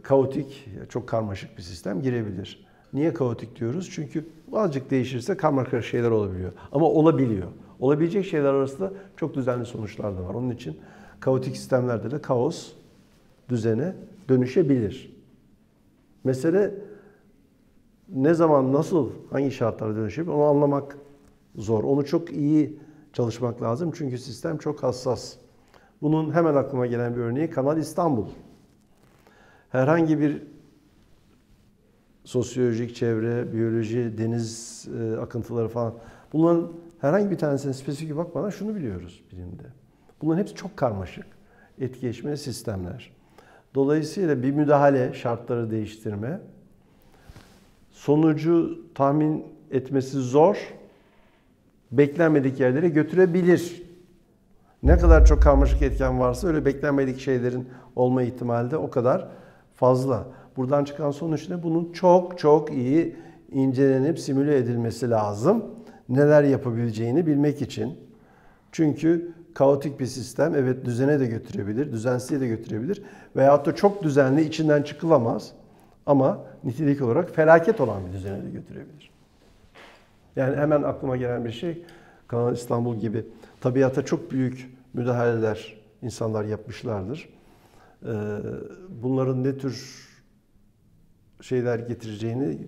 kaotik, çok karmaşık bir sistem girebilir. Niye kaotik diyoruz? Çünkü azıcık değişirse karmaşık şeyler olabiliyor. Ama olabiliyor. Olabilecek şeyler arasında çok düzenli sonuçlar da var. Onun için kaotik sistemlerde de kaos düzene dönüşebilir. Mesele ne zaman, nasıl, hangi şartlarda dönüşebilir onu anlamak zor. Onu çok iyi çalışmak lazım çünkü sistem çok hassas. Bunun hemen aklıma gelen bir örneği Kanal İstanbul. Herhangi bir sosyolojik çevre, biyoloji, deniz akıntıları falan bunların herhangi bir tanesine spesifik bakmadan şunu biliyoruz bilimde. Bunların hepsi çok karmaşık etkileşimli sistemler. Dolayısıyla bir müdahale, şartları değiştirme, sonucu tahmin etmesi zor, beklenmedik yerlere götürebilir. Ne kadar çok karmaşık etken varsa öyle beklenmedik şeylerin olma ihtimali de o kadar fazla. Buradan çıkan sonuç ne? Bunun çok çok iyi incelenip simüle edilmesi lazım. Neler yapabileceğini bilmek için. Çünkü kaotik bir sistem evet düzene de götürebilir, düzensizliğe de götürebilir. Veyahut da çok düzenli içinden çıkılamaz ama nitelik olarak felaket olan bir düzene de götürebilir. Yani hemen aklıma gelen bir şey Kanal İstanbul gibi tabiata çok büyük müdahaleler insanlar yapmışlardır. Bunların ne tür şeyler getireceğini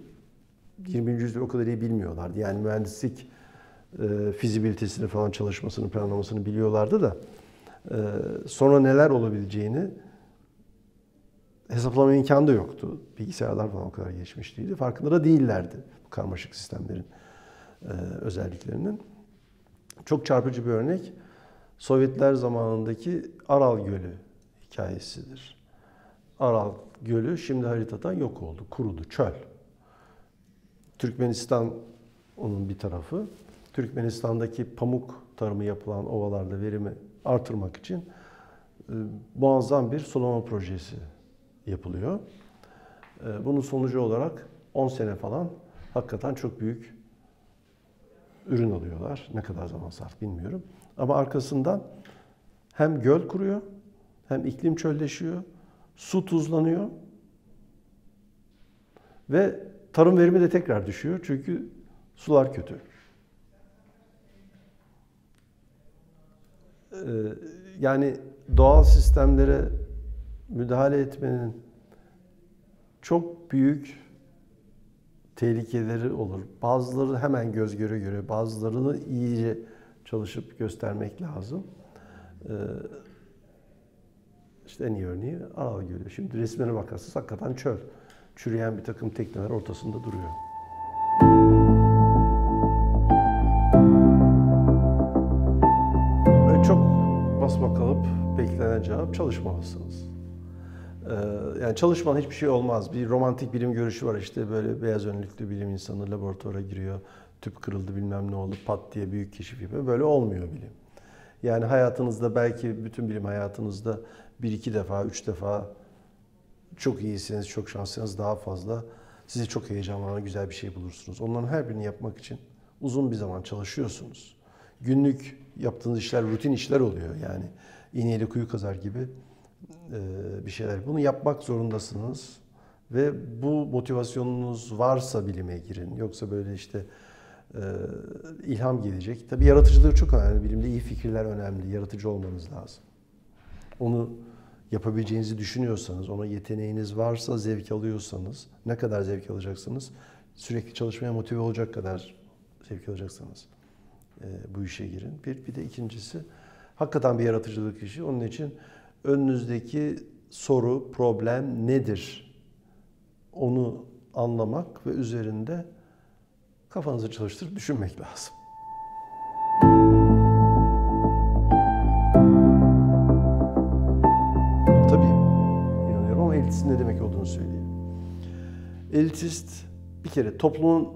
20. yüzyılda o kadar iyi bilmiyorlardı. Yani mühendislik fizibilitesini falan çalışmasını, planlamasını biliyorlardı da sonra neler olabileceğini hesaplama imkanı da yoktu. Bilgisayarlar falan o kadar gelişmiş değildi. Farkında da değillerdi bu karmaşık sistemlerin özelliklerinin. Çok çarpıcı bir örnek Sovyetler zamanındaki Aral Gölü hikayesidir. Aral Gölü şimdi haritadan yok oldu, kurudu, çöl. Türkmenistan onun bir tarafı. Türkmenistan'daki pamuk tarımı yapılan ovalarda verimi artırmak için muazzam bir sulama projesi yapılıyor. Bunun sonucu olarak 10 sene falan hakikaten çok büyük ürün alıyorlar. Ne kadar zaman sarf bilmiyorum. Ama arkasından hem göl kuruyor, hem iklim çölleşiyor, su tuzlanıyor ve tarım verimi de tekrar düşüyor çünkü sular kötü. Yani doğal sistemlere müdahale etmenin çok büyük tehlikeleri olur. Bazıları hemen göz göre göre, bazılarını iyice çalışıp göstermek lazım. İşte en iyi örneği Aral Gölü. Şimdi resmine bakarsanız hakikaten çöl. Çürüyen bir takım tekneler ortasında duruyor. Böyle çok basmakalıp beklenen cevap çalışmalısınız. Yani çalışmadan hiçbir şey olmaz. Bir romantik bilim görüşü var işte böyle beyaz önlüklü bilim insanı laboratuvara giriyor. Tüp kırıldı bilmem ne oldu pat diye büyük keşif yapıyor. Böyle olmuyor bilim. Yani hayatınızda belki bütün bilim hayatınızda 1-2 defa, 3 defa çok iyisiniz, çok şanslısınız daha fazla. Sizi çok heyecanlanan güzel bir şey bulursunuz. Onların her birini yapmak için uzun bir zaman çalışıyorsunuz. Günlük yaptığınız işler rutin işler oluyor yani. İğneyle kuyu kazar gibi bir şeyler. Bunu yapmak zorundasınız. Ve bu motivasyonunuz varsa bilime girin. Yoksa böyle işte ilham gelecek. Tabii yaratıcılığı çok önemli. Bilimde iyi fikirler önemli. Yaratıcı olmanız lazım. Onu yapabileceğinizi düşünüyorsanız, ona yeteneğiniz varsa, zevk alıyorsanız, ne kadar zevk alacaksınız? Sürekli çalışmaya motive olacak kadar zevk alacaksınız. Bu işe girin. Bir de ikincisi, hakikaten bir yaratıcılık işi. Onun için önünüzdeki soru, problem nedir? Onu anlamak ve üzerinde kafanızı çalıştırıp düşünmek lazım. Tabii inanıyorum ama elitistin ne demek olduğunu söyleyeyim. Elitist bir kere toplumun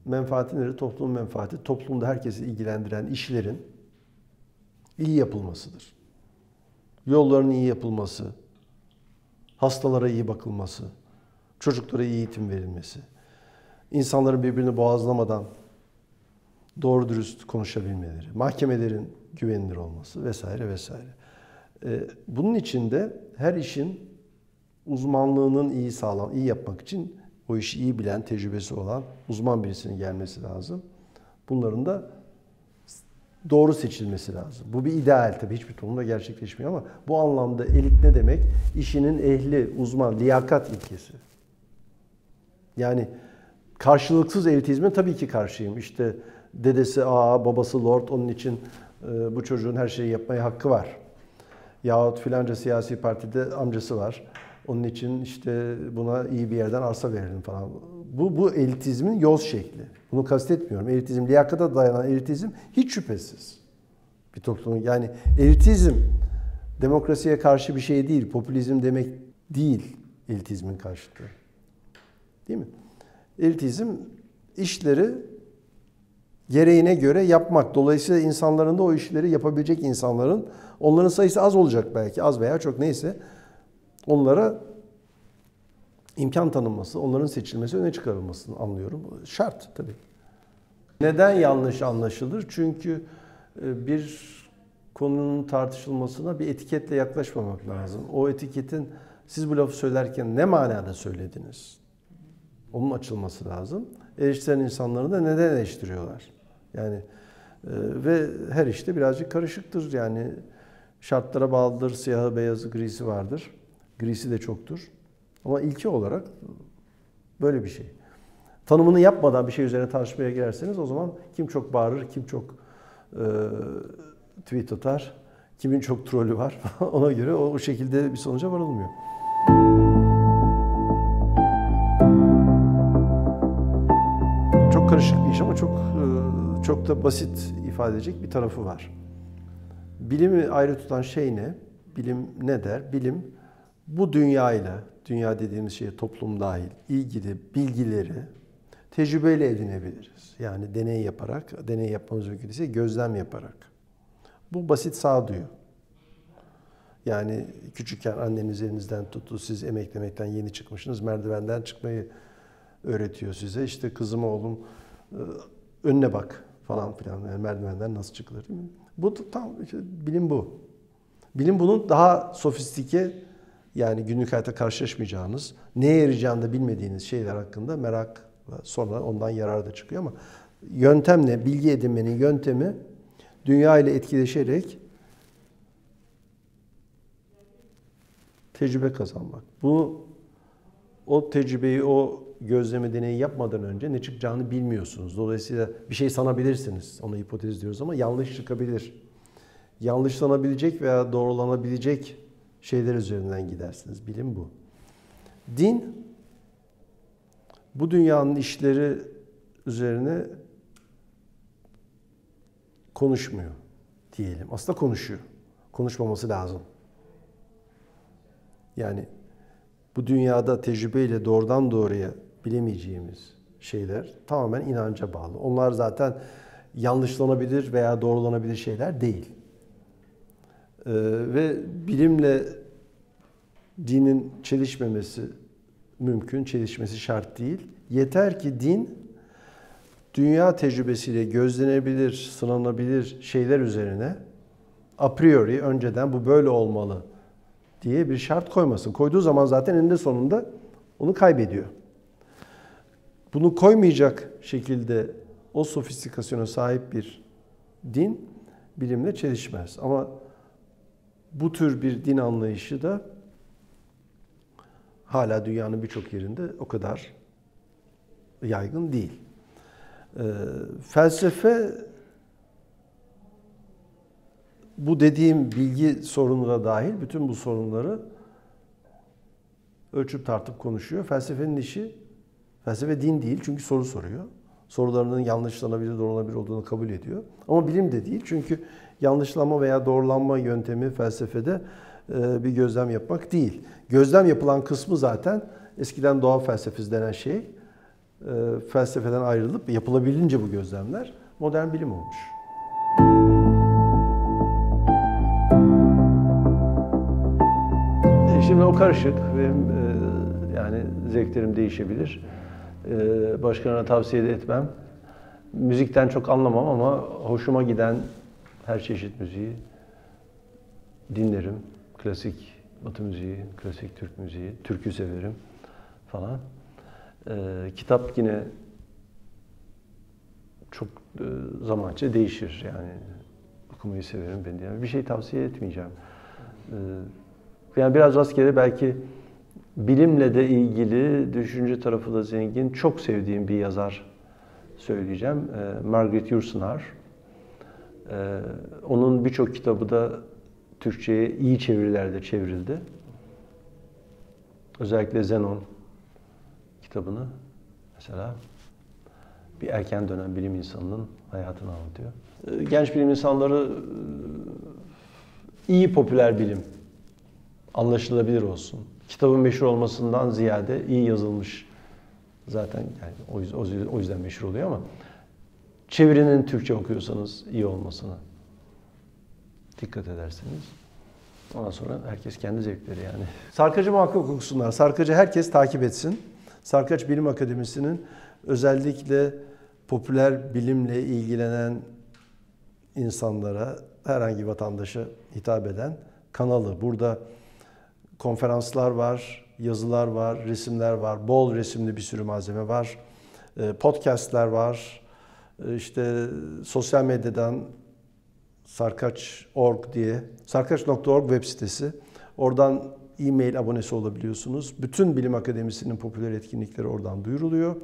menfaati nedir? Toplumun menfaati, toplumda herkesi ilgilendiren işlerin iyi yapılmasıdır. Yolların iyi yapılması, hastalara iyi bakılması, çocuklara iyi eğitim verilmesi, insanların birbirini boğazlamadan doğru dürüst konuşabilmeleri, mahkemelerin güvenilir olması vesaire vesaire. Bunun için de her işin uzmanlığının iyi yapmak için o işi iyi bilen, tecrübesi olan uzman birisinin gelmesi lazım. Bunların da doğru seçilmesi lazım. Bu bir ideal tabii, hiçbir toplumda gerçekleşmiyor ama bu anlamda elit ne demek? İşinin ehli, uzman, liyakat ilkesi. Yani karşılıksız elitizme tabii ki karşıyım. İşte dedesi ağa, babası lord, onun için bu çocuğun her şeyi yapmaya hakkı var. Yahut filanca siyasi partide amcası var. Onun için işte buna iyi bir yerden arsa verelim falan. Bu elitizmin yoz şekli. Bunu kastetmiyorum. Elitizm, liyakata dayanan elitizm hiç şüphesiz. Bir toplumun, yani elitizm demokrasiye karşı bir şey değil, popülizm demek değil elitizmin karşıtı. Değil mi? Elitizm işleri gereğine göre yapmak. Dolayısıyla insanların da o işleri yapabilecek insanların, onların sayısı az olacak belki, az veya çok neyse, onlara imkan tanınması, onların seçilmesi, öne çıkarılmasını anlıyorum. Şart tabii. Neden yanlış anlaşılır? Çünkü bir konunun tartışılmasına bir etiketle yaklaşmamak lazım. O etiketin, siz bu lafı söylerken ne manada söylediniz? Onun açılması lazım. Eleştiren insanları da neden eleştiriyorlar? Yani ve her işte birazcık karışıktır. Yani şartlara bağlıdır, siyahı, beyazı, grisi vardır. Grisi de çoktur. Ama ilke olarak böyle bir şey. Tanımını yapmadan bir şey üzerine tartışmaya girerseniz o zaman kim çok bağırır, kim çok tweet atar, kimin çok trolü var ona göre o şekilde bir sonuca varılmıyor. Çok karışık bir iş ama çok da basit ifade edecek bir tarafı var. Bilimi ayrı tutan şey ne? Bilim ne der? Bilim bu dünyayla, dünya dediğimiz şeye toplum dahil, ilgili bilgileri tecrübeyle edinebiliriz. Yani deney yaparak, deney yapmamız mümkün ise gözlem yaparak. Bu basit sağduyu. Yani küçükken anneniz elinizden tuttu, siz emeklemekten yeni çıkmışsınız, merdivenden çıkmayı öğretiyor size. İşte kızım, oğlum önüne bak falan filan. Yani merdivenden nasıl çıkılır, değil mi? Bu tam işte, bilim bu. Bilim bunun daha sofistike, yani günlük hayatta karşılaşmayacağınız, neye yarayacağını da bilmediğiniz şeyler hakkında merak, sonra ondan yarar da çıkıyor ama yöntem ne? Bilgi edinmenin yöntemi dünya ile etkileşerek tecrübe kazanmak. O tecrübeyi, o gözleme deneyi yapmadan önce ne çıkacağını bilmiyorsunuz. Dolayısıyla bir şey sanabilirsiniz. Ona hipotez diyoruz ama yanlış çıkabilir. Yanlışlanabilecek veya doğrulanabilecek şeyler üzerinden gidersiniz. Bilim bu. Din, bu dünyanın işleri üzerine konuşmuyor diyelim. Aslında konuşuyor. Konuşmaması lazım. Yani bu dünyada tecrübeyle doğrudan doğruya bilemeyeceğimiz şeyler tamamen inanca bağlı. Onlar zaten yanlışlanabilir veya doğrulanabilir şeyler değil. Ve bilimle dinin çelişmemesi mümkün, çelişmesi şart değil. Yeter ki din, dünya tecrübesiyle gözlenebilir, sınanabilir şeyler üzerine a priori, önceden bu böyle olmalı diye bir şart koymasın. Koyduğu zaman zaten eninde sonunda onu kaybediyor. Bunu koymayacak şekilde o sofistikasyona sahip bir din bilimle çelişmez. Ama bu tür bir din anlayışı da hala dünyanın birçok yerinde o kadar yaygın değil. Felsefe, bu dediğim bilgi sorunu da dahil bütün bu sorunları ölçüp tartıp konuşuyor. Felsefenin işi, felsefe din değil çünkü soru soruyor. Sorularının yanlışlanabilir, doğrulanabilir olduğunu kabul ediyor. Ama bilim de değil çünkü yanlışlama veya doğrulanma yöntemi felsefede bir gözlem yapmak değil. Gözlem yapılan kısmı zaten eskiden doğa felsefesi denen şey felsefeden ayrılıp yapılabildiğince bu gözlemler modern bilim olmuş. Şimdi o karışık. Benim yani zevklerim değişebilir. Başkalarına tavsiye de etmem. Müzikten çok anlamam ama hoşuma giden her çeşit müziği dinlerim. Klasik Batı müziği, klasik Türk müziği, türkü severim falan. Kitap yine çok zamanca değişir. Yani okumayı severim ben diye. Bir şey tavsiye etmeyeceğim. Yani biraz rastgele belki bilimle de ilgili düşünce tarafı da zengin. Çok sevdiğim bir yazar söyleyeceğim. Margaret Yourcenar. Onun birçok kitabı da Türkçe'ye iyi çevirilerde çevrildi. Özellikle Zenon kitabını mesela bir erken dönem bilim insanının hayatını anlatıyor. Genç bilim insanları iyi popüler bilim, anlaşılabilir olsun. Kitabın meşhur olmasından ziyade iyi yazılmış zaten, yani o yüzden meşhur oluyor ama çevirinin Türkçe okuyorsanız iyi olmasına dikkat ederseniz ondan sonra herkes kendi zevkleri yani. Sarkaç'ı muhakkak okusunlar. Sarkaç'ı herkes takip etsin. Sarkaç Bilim Akademisi'nin özellikle popüler bilimle ilgilenen insanlara, herhangi vatandaşa hitap eden kanalı. Burada konferanslar var, yazılar var, resimler var, bol resimli bir sürü malzeme var, podcastler var, işte sosyal medyadan sarkaç.org diye, sarkaç.org web sitesi. Oradan e-mail abonesi olabiliyorsunuz. Bütün Bilim Akademisi'nin popüler etkinlikleri oradan duyuruluyor.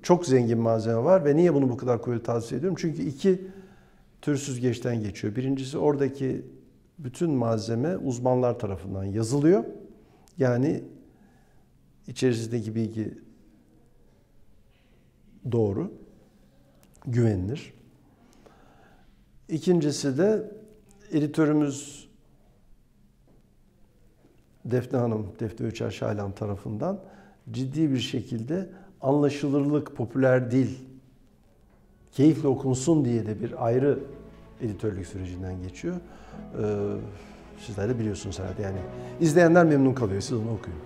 Çok zengin malzeme var ve niye bunu bu kadar kuvvetli tavsiye ediyorum? Çünkü iki tür süzgeçten geçiyor. Birincisi oradaki bütün malzeme uzmanlar tarafından yazılıyor. Yani içerisindeki bilgi doğru, güvenilir. İkincisi de editörümüz Defne Hanım, Defne Öçer Şaylan tarafından ciddi bir şekilde anlaşılırlık, popüler dil, keyifle okunsun diye de bir ayrı editörlük sürecinden geçiyor. Sizler de biliyorsunuz herhalde yani. İzleyenler memnun kalıyor, siz onu okuyun.